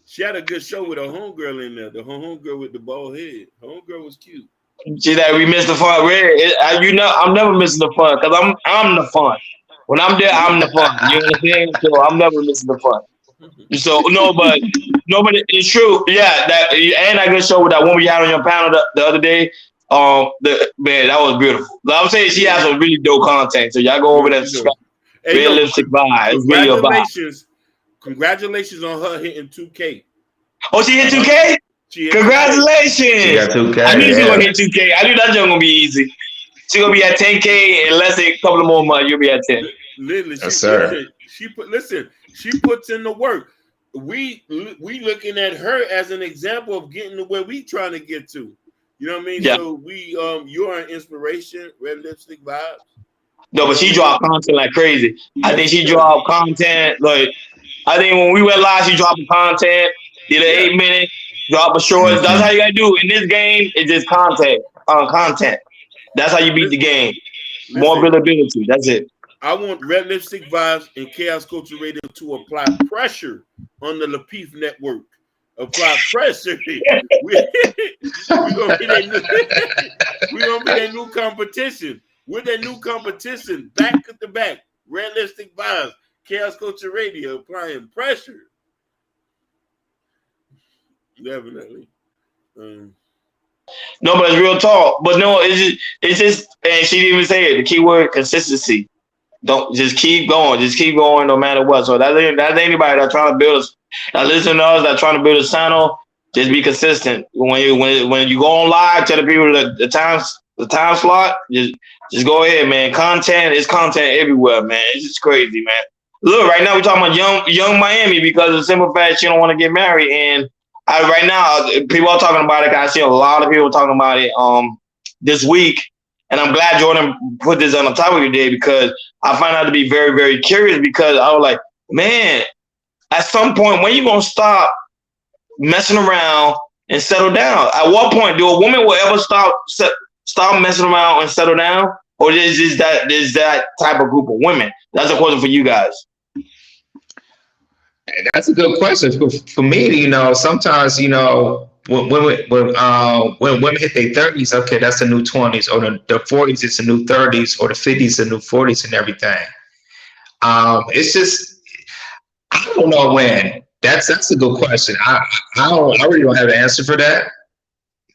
She had a good show with her homegirl in there. The homegirl with the bald head. Her homegirl was cute. See that we missed the fun. I'm never missing the fun, because I'm the fun. When I'm there, I'm the fun. You know what I'm saying? So I'm never missing the fun. So but it's true. Yeah, and I good show with that one we had on your panel the other day. Man, that was beautiful. I'm saying she has some really dope content. So y'all go over there and subscribe. Red Lipstick vibe. It's really a vibe. Congratulations on her hitting 2K. Oh, she hit 2K? Congratulations. She got 2K. I knew she was going to hit 2K. I knew that joke going to be easy. She's going to be at 10K in less than a couple of more months. You'll be at 10. Yes, sir. She puts in the work. We looking at her as an example of getting to where we trying to get to. You know what I mean? Yeah. So you're an inspiration, Red Lipstick vibes. No, but she dropped content like crazy. I think she dropped content like I think when we went live, she dropped content, did an 8-minute, drop a short. That's how you gotta do in this game. It's just content. That's how you beat the game. More visibility. That's it. I want Red Lipstick Vibes and Chaos Culture Radio to apply pressure on the Lapeef Network. Apply pressure. We're gonna be that new competition. With that new competition, back to back. Realistic vibes. Chaos Culture Radio applying pressure. Definitely. No, but it's real talk. But no, it's just, and she didn't even say it. The key word consistency. Don't just keep going. Just keep going no matter what. So that's anybody that's trying to build us, that listen to us, that's trying to build a channel. Just be consistent. When you go on live, tell the people the time slot. Just go ahead, man. Content is content everywhere, man. It's just crazy, man. Look, right now we're talking about young Miami because of the simple fact she don't want to get married, and right now people are talking about it. I see a lot of people talking about it this week, and I'm glad Jordan put this on the topic today because I find out to be very, very curious because I was like, man, at some point when you gonna stop messing around and settle down? At what point do a woman will ever stop messing around and settle down, or is that type of group of women? That's a question for you guys. That's a good question. For me, sometimes, when women hit their 30s, okay, that's the new 20s, or the 40s, it's the new 30s, or the 50s, the new 40s, and everything. It's just, I don't know when. That's a good question. I really don't have an answer for that,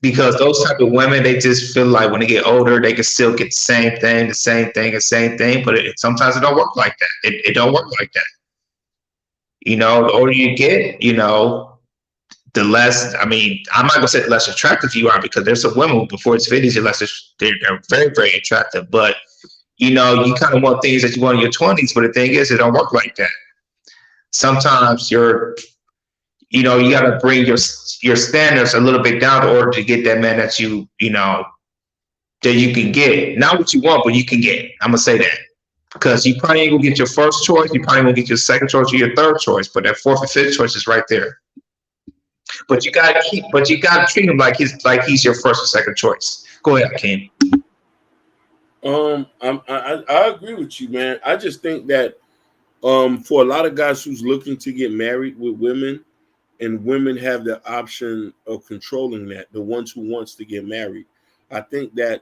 because those type of women, they just feel like when they get older, they can still get the same thing, but sometimes it don't work like that. It don't work like that. The older you get, the less, I'm not gonna say the less attractive you are, because there's some women who before it's 50s, they're very, very attractive. But you kind of want things that you want in your 20s, but the thing is, it don't work like that. Sometimes you gotta bring your standards a little bit down in order to get that man that that you can get. Not what you want, but you can get. I'm gonna say that. Because you probably ain't gonna get your first choice, you probably won't get your second choice or your third choice, but that fourth and fifth choice is right there. But you gotta treat him like he's your first or second choice. Go ahead, Ken. I agree with you, man. I just think that for a lot of guys who's looking to get married with women, and women have the option of controlling that, the ones who wants to get married, I think that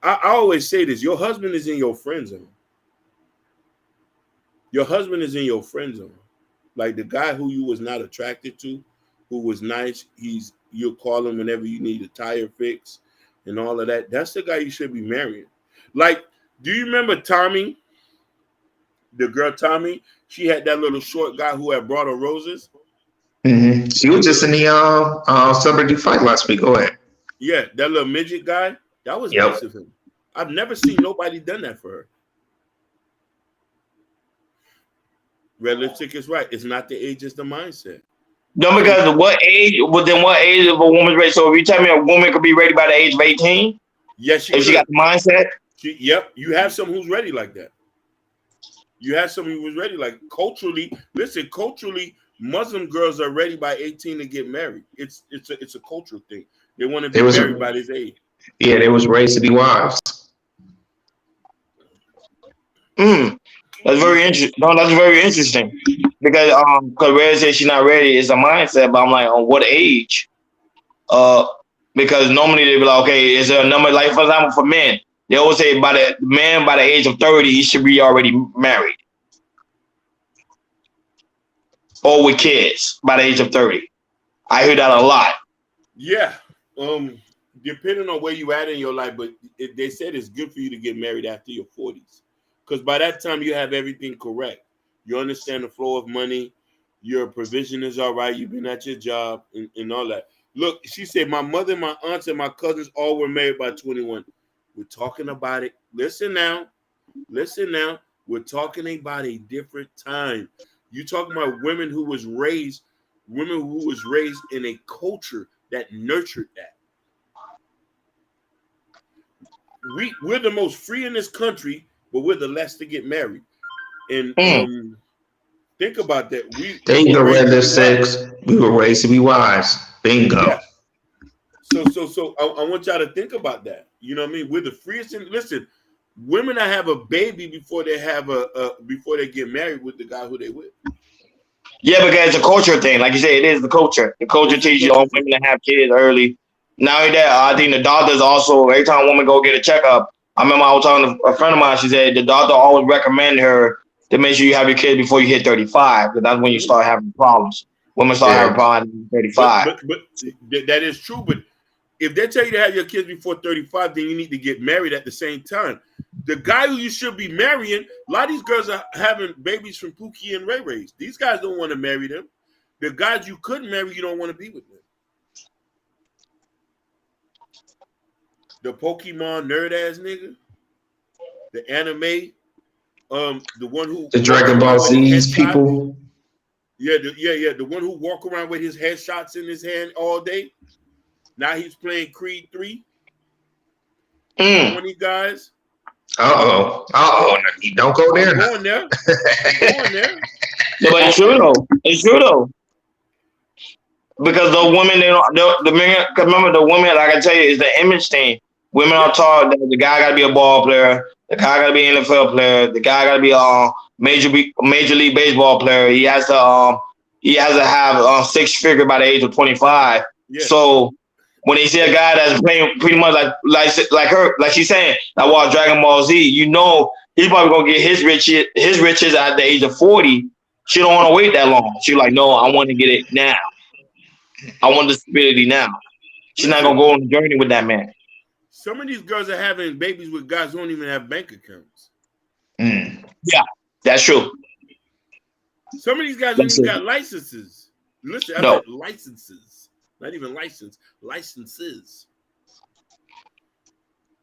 I always say this: your husband is in your friend zone. Your husband is in your friend zone. Like the guy who you was not attracted to, who was nice, you'll call him whenever you need a tire fix and all of that. That's the guy you should be marrying. Like, do you remember Tommy? The girl Tommy, she had that little short guy who had brought her roses. Mm-hmm. She was just in the celebrity fight last week. Go ahead. Yeah, that little midget guy. That was nice of him. I've never seen nobody done that for her. Red lipstick is right. It's not the age, it's the mindset. No, because what age of a woman's ready? So if you tell me a woman could be ready by the age of 18, yes, if she got the mindset. Yep, you have someone who's ready like that. You have someone who's ready, like culturally. Listen, culturally, Muslim girls are ready by 18 to get married. It's a cultural thing. They want to be married by this age. Yeah, they was raised to be wives. That's very interesting. No, that's very interesting because Red said she's not ready. It's a mindset, but I'm like, on what age? Because normally they be like, okay, is there a number? Like for example, for men, they always say by the age of 30, he should be already married or with kids by the age of 30. I hear that a lot. Yeah, depending on where you at in your life, but they said it's good for you to get married after your 40s. Because by that time, you have everything correct. You understand the flow of money. Your provision is all right. You've been at your job and all that. Look, she said, my mother, my aunts, and my cousins all were married by 21. We're talking about it. Listen now. We're talking about a different time. You're talking about women who was raised in a culture that nurtured that. We're the most free in this country, but we're the last to get married. And think about that. There you go, Red Lipstick. We were raised to be wise. Bingo. Yeah. So I want y'all to think about that. You know what I mean? We're the freest. Listen, women that have a baby before they get married with the guy who they with. Yeah, because it's a culture thing. Like you said, it is the culture. The culture teaches all women to have kids early. Not only that, I think the doctors also, every time a woman go get a checkup, I remember I was talking to a friend of mine, she said the doctor always recommended her to make sure you have your kids before you hit 35, because that's when you start having problems. Women start having problems at 35. But that is true. But if they tell you to have your kids before 35, then you need to get married at the same time. The guy who you should be marrying, a lot of these girls are having babies from Pookie and Ray Ray's. These guys don't want to marry them. The guys you could marry, you don't want to be with them. The Pokemon nerd ass nigga, the anime, the one who the Dragon Ball Z's people. Yeah, the one who walk around with his headshots in his hand all day. Now he's playing Creed 3. 20 guys. Uh-oh. Don't go there. I'm going there. Yeah, but it's true though. Because the women, the men, remember the women, like I tell you, is the image thing. Women are taught that the guy got to be a ball player, the guy got to be an NFL player, the guy got to be a major league baseball player. He has to have 6 figure by the age of 25. Yeah. So when they see a guy that's playing pretty much like she's saying, like watch Dragon Ball Z, you know he's probably gonna get his riches at the age of 40. She don't want to wait that long. She's like, no, I want to get it now. I want the stability now. She's not gonna go on a journey with that man. Some of these girls are having babies with guys who don't even have bank accounts. Yeah, that's true. Some of these guys don't even got licenses. Listen, I said licenses, not even license, licenses.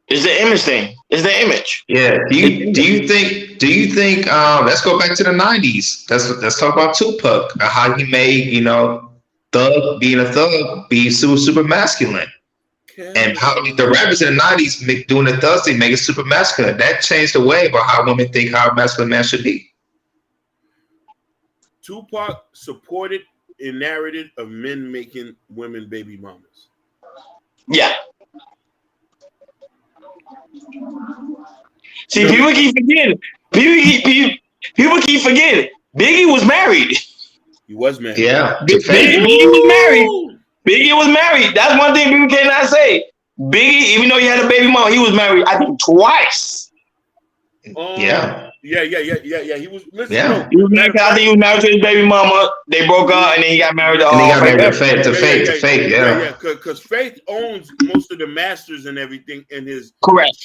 It's the image thing. It's the image. Yeah. Do you think? Let's go back to the 90s. Let's talk about Tupac. How he made being a thug be super masculine. And how the rappers in the 90s doing the thug thing make it super masculine. That changed the way about how women think how a masculine man should be. Tupac supported a narrative of men making women baby mamas. Yeah. See, people keep forgetting. People keep forgetting. Biggie was married. He was married. Yeah. Biggie was married. Biggie was married. That's one thing people cannot say. Biggie, even though he had a baby mama, he was married, I think, twice. Yeah. He was. Listen, yeah. I think he was married to his baby mama. They broke up, and then he got married to Faith. Yeah. Because Faith owns most of the masters and everything in his. Correct.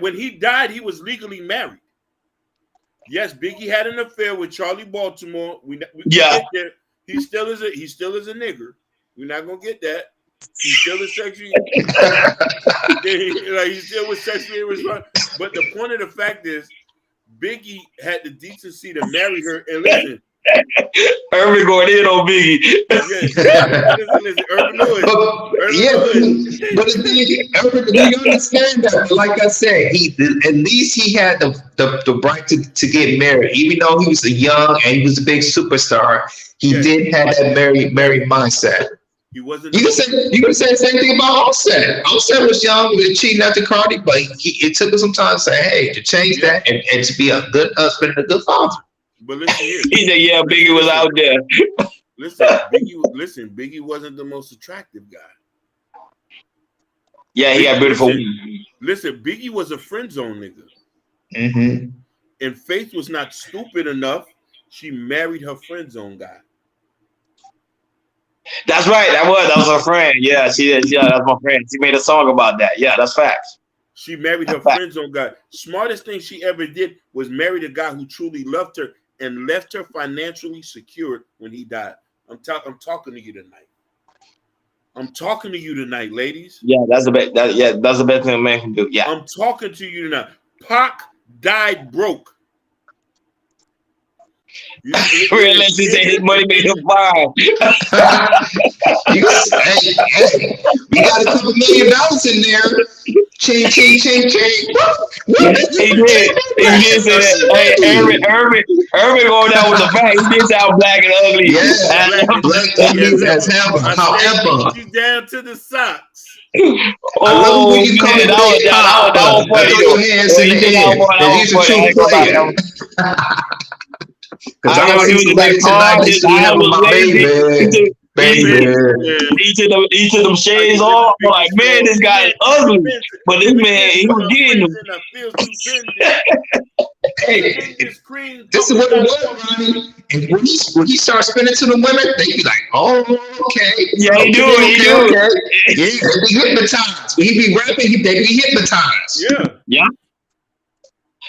When he died, he was legally married. Yes, Biggie had an affair with Charlie Baltimore. We get there. He still is a nigger. We're not gonna get that. He still is sexually. He still was sexually irresponsible. But the point of the fact is, Biggie had the decency to marry her. And listen, Irvin going in on Biggie. Listen, Irvin Lewis. But the thing, do you understand that? Like I said, at least he had the right to get married, even though he was a young and he was a big superstar. He did have that married mindset. He wasn't. You can say the same thing about Offset. Offset was young, was cheating after Cardi, but it took him some time to say, "Hey, to change that and to be a good husband and a good father." But listen here. He said, "Yeah, Biggie was out there." Biggie wasn't the most attractive guy. Yeah, he got beautiful. Listen, Biggie was a friend zone nigga. Mm-hmm. And Faith was not stupid enough. She married her friend zone guy. That's right. That was her friend. Yeah, she did. Yeah, that's my friend. She made a song about that. Yeah, that's facts. She married her friend zone guy. Smartest thing she ever did was marry the guy who truly loved her and left her financially secured when he died. I'm talking to you tonight. I'm talking to you tonight, ladies. Yeah, that's the best. That's the best thing a man can do. Yeah, I'm talking to you tonight. Pac died broke. Realize he said his money made him fine. We got a couple $1 million in there. Ching. He did say that. Hey, Irvin going down with the fact. He did sound black and ugly. Yeah, black ugly as hell. However, you down to the socks. Oh, when you come that was funny. Your hands in the air. He's a true player. Because I know he was like tonight. This week with my baby. baby. He took them shades off. I'm like, man, this guy is ugly. But this man, he was getting them. Hey, this is what it was, Ronnie. And when he starts spinning to the women, they be like, "Oh, okay, yeah, he do, okay. Yeah, they be hypnotized. When he be rapping, they be hypnotized. Yeah.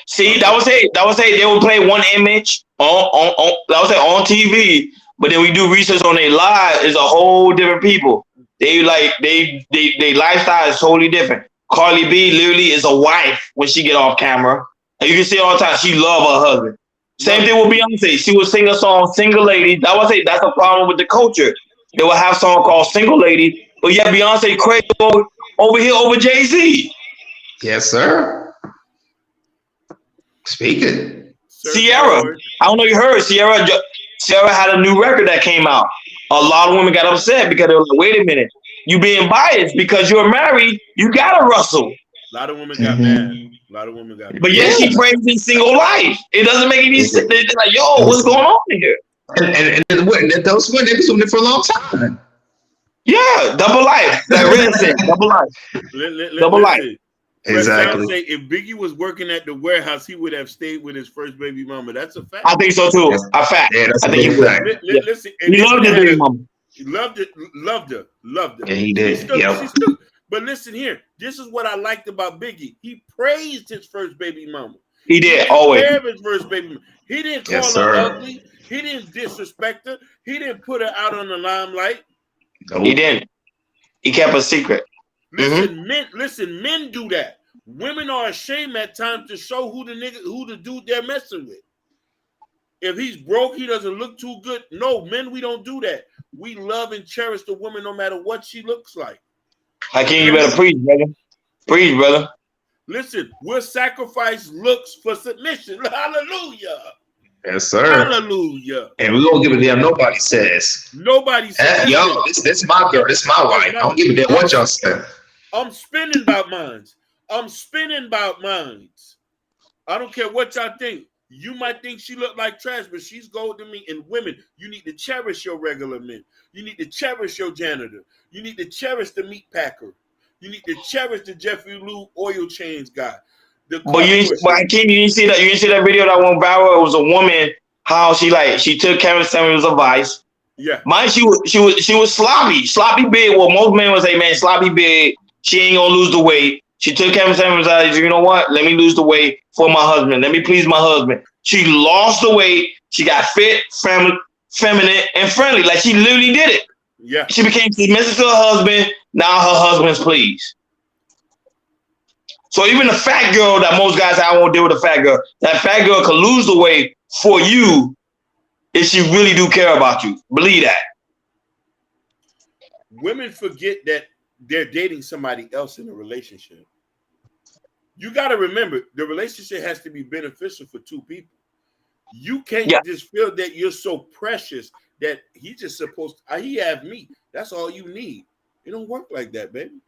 See, that was it. They would play one image on TV, but then we do research on their lives. It's a whole different people. They lifestyle is totally different. Carly B literally is a wife when she get off camera. And you can see all the time she love her husband. Same thing with Beyonce. She would sing a song, Single Lady. That was it. That's a problem with the culture. They would have a song called Single Lady, but yeah, Beyonce crazy over here over Jay-Z. Yes, sir. Speaking. Sierra. I don't know if you heard. Sierra had a new record that came out. A lot of women got upset because they were like, wait a minute. You being biased because you're married, you gotta wrestle. A lot of women got mad. A lot of women got mad. But yet she praising single life. It doesn't make any sense. They're like, yo, what's going on here? And those women, they've been doing it for a long time. Yeah, double life. Like Red said, double life. Double life. Exactly. Say, if Biggie was working at the warehouse, he would have stayed with his first baby mama. That's a fact. I think so too. A fact. Yeah, that's I think a fact. Listen, he loved his baby mama. He loved her. Yeah, he did. But listen here. This is what I liked about Biggie. He praised his first baby mama. He did always. His first baby mama. He didn't call her ugly. He didn't disrespect her. He didn't put her out on the limelight. Nope. He didn't. He kept a secret. Listen, men do that. Women are ashamed at times to show who the dude they're messing with. If he's broke, he doesn't look too good. No, men, we don't do that. We love and cherish the woman no matter what she looks like. Hakeem, you better preach, brother. Preach, brother. Listen, we'll sacrifice looks for submission. Hallelujah. Yes, sir. Hallelujah. And we don't give a damn. Nobody says. Nobody says. Yo, this my girl. This my wife. I don't give a damn what y'all say. I'm spinning about mines. I don't care what y'all think. You might think she look like trash, but she's gold to me. And women, you need to cherish your regular men. You need to cherish your janitor. You need to cherish the meat packer. You need to cherish the Jeffrey Lou oil change guy. But Hakeem, you didn't see that. You didn't see that video that went viral. It was a woman. How she took Kevin Samuels' advice. Yeah. Mine, she was sloppy big. Well, most men would say, man, sloppy big. She ain't gonna lose the weight. She took Kevin Samuels' advice. You know what? Let me lose the weight for my husband. Let me please my husband. She lost the weight. She got fit, feminine, and friendly. Like she literally did it. Yeah. She became submissive to her husband. Now her husband's pleased. So even the fat girl that most guys say, I won't deal with a fat girl. That fat girl can lose the weight for you if she really do care about you. Believe that. Women forget that they're dating somebody else in a relationship. You got to remember, the relationship has to be beneficial for two people. You can't just feel that you're so precious that he's just supposed to, he have me. That's all you need. It don't work like that, baby.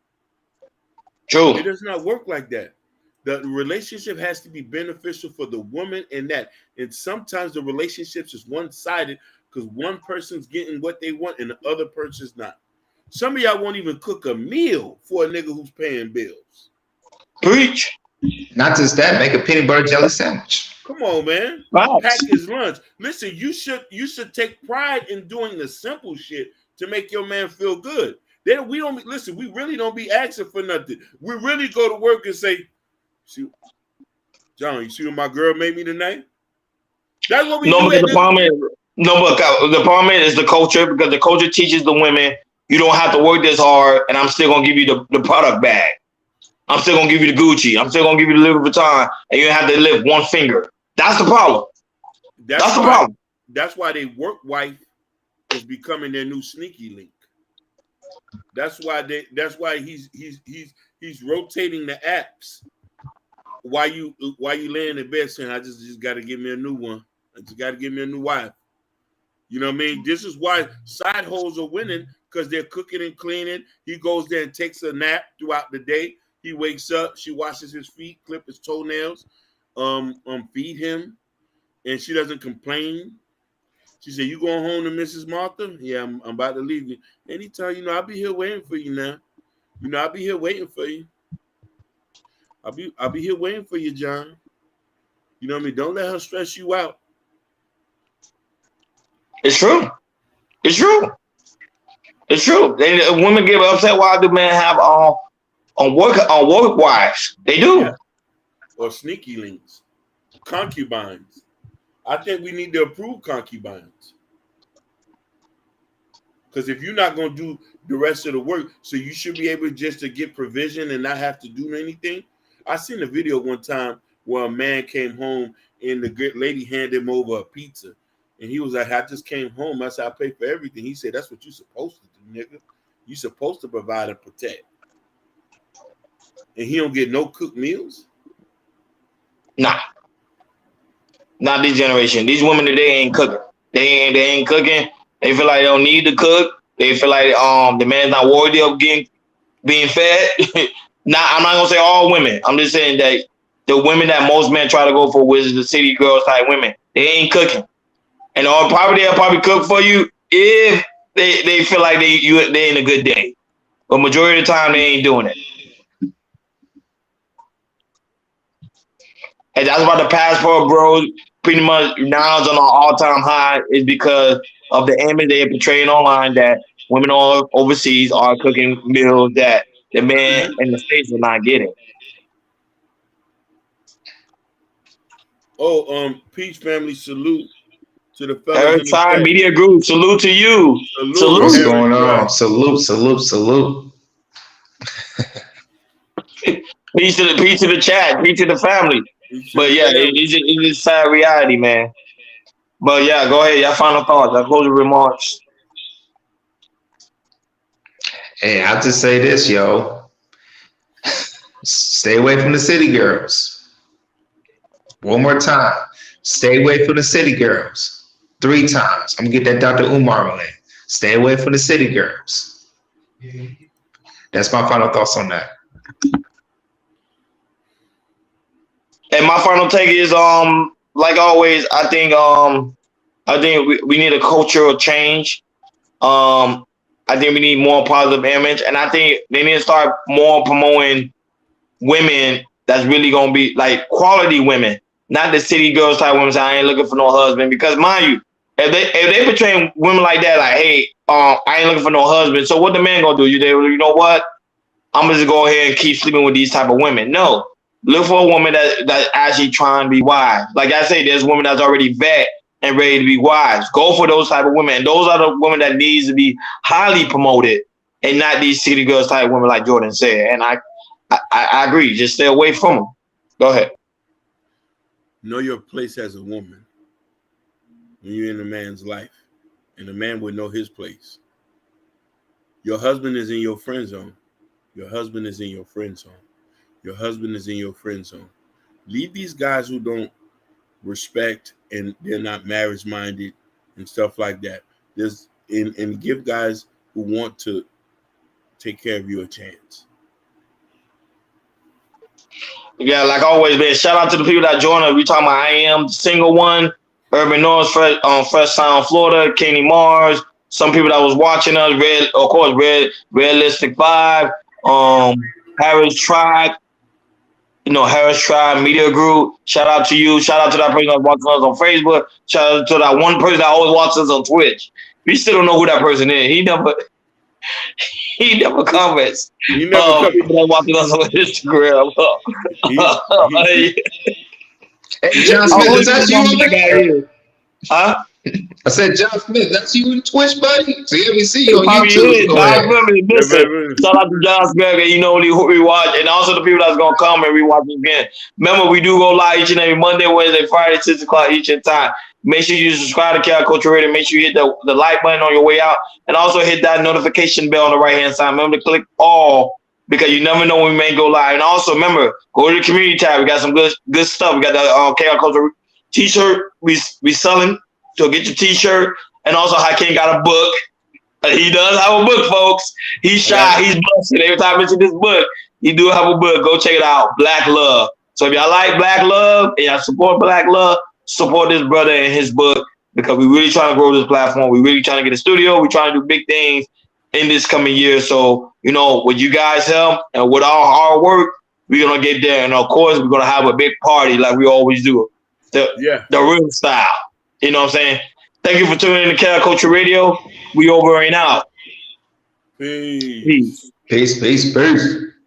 True. It does not work like that. The relationship has to be beneficial for the woman and that. And sometimes the relationships is one-sided because one person's getting what they want and the other person's not. Some of y'all won't even cook a meal for a nigga who's paying bills. Preach. Not just that, make a peanut butter jelly sandwich. Come on, man. Right. Pack his lunch. Listen, you should take pride in doing the simple shit to make your man feel good. Then we really don't be asking for nothing. We really go to work and say, John, you see what my girl made me tonight? That's what we do. But the problem is the culture, because the culture teaches the women you don't have to work this hard, and I'm still gonna give you the product bag. I'm still gonna give you the Gucci. I'm still gonna give you the Louis Vuitton, and you have to lift one finger. That's the problem. That's the problem. That's why they work wife is becoming their new sneaky link. That's why he's rotating the apps. Why you laying in bed saying I just got to give me a new one. I just got to give me a new wife. You know what I mean? This is why side hoes are winning, because they're cooking and cleaning. He goes there and takes a nap throughout the day. He wakes up, she washes his feet, clip his toenails, feed him, and she doesn't complain. She said, "You going home to Mrs. Martha?" "Yeah, I'm about to leave you." And he tell you, "I'll be here waiting for you now. I'll be here waiting for you. I'll be here waiting for you, John. You know what I mean? Don't let her stress you out." It's true. It's true. It's true. Women get upset why do men have on work wives? They do. Yeah. Or sneaky links, concubines. I think we need to approve concubines. Because if you're not going to do the rest of the work, so you should be able just to get provision and not have to do anything. I seen a video one time where a man came home and the good lady handed him over a pizza. And he was like, "I just came home. I said, I pay for everything." He said, "That's what you're supposed to do, nigga. You're supposed to provide and protect." And he don't get no cooked meals? Nah. Not this generation. These women today ain't cooking. They ain't cooking. They feel like they don't need to cook. They feel like the man's not worthy of being fed. I'm not gonna say all women. I'm just saying that the women that most men try to go for, which is the city girls type women, they ain't cooking. And they'll probably cook for you if they feel like they in a good day. But majority of the time they ain't doing it. And that's why the passport bros pretty much now is on an all-time high, is because of the image they are portraying online that women all overseas are cooking meals that the men in the States are not getting. Oh, Peach family, salute to the fellas Eric in the Side chat. Media Group, salute to you. Salute. What's going on? Salute. Peace to the chat, peace to the family. But yeah, it's just sad reality, man. But yeah, go ahead. Your final thoughts. Your closing remarks. Hey, I'll just say this, yo. Stay away from the city girls. One more time. Stay away from the city girls. 3 times. I'm gonna get that Dr. Umar one in. Stay away from the city girls. That's my final thoughts on that. And my final take is like always, I think we need a cultural change. I think we need more positive image, and I think they need to start more promoting women that's really gonna be like quality women, not the city girls type women saying I ain't looking for no husband. Because mind you, if they portray women like that, like, hey, I ain't looking for no husband. So what the man gonna do? You know what? I'm gonna just go ahead and keep sleeping with these type of women. No. Look for a woman that's actually trying to be wise. Like I say, there's women that's already vet and ready to be wise. Go for those type of women. And those are the women that needs to be highly promoted and not these city girls type women like Jordan said. And I agree. Just stay away from them. Go ahead. Know your place as a woman when you're in a man's life. And a man would know his place. Your husband is in your friend zone. Your husband is in your friend zone. Your husband is in your friend zone. Leave these guys who don't respect and they're not marriage minded and stuff like that. And give guys who want to take care of you a chance. Yeah, like always, man. Shout out to the people that joined us. We talking about I Am the Single One, Urban North, Fresh Sound, Florida, Kenny Mars. Some people that was watching us, Realistic Vibe, Harris Tribe. Harris Tribe Media Group. Shout out to you. Shout out to that person that watches us on Facebook. Shout out to that one person that always watches us on Twitch. We still don't know who that person is. He never comments. People that watching us on Instagram. Hey, John Smith, is that you? Huh? I said, John Smith, that's you in Twitch, buddy? So yeah, we see you on YouTube. Shout out to John Smith, we watch, and also the people that's gonna come and rewatch again. Remember, we do go live each and every Monday, Wednesday, Friday, 6 o'clock each and time. Make sure you subscribe to Cal Culture Radio. Make sure you hit the like button on your way out, and also hit that notification bell on the right hand side. Remember to click all, because you never know when we may go live. And also remember, go to the community tab. We got some good stuff. We got the Cal Culture t-shirt we selling. So get your t-shirt. And also Hakeem got a book. He does have a book, folks. He's shy. He's busted. Every time I mention this book, he do have a book. Go check it out. Black Love. So if y'all like Black Love and y'all support Black Love, support this brother and his book. because we really trying to grow this platform. We really trying to get a studio. We trying to do big things in this coming year. So, you know, with you guys' help and with our hard work, we're gonna get there. And of course, we're gonna have a big party like we always do. The real style. You know what I'm saying? Thank you for tuning in to Cal Culture Radio. We over and out. Peace. Peace.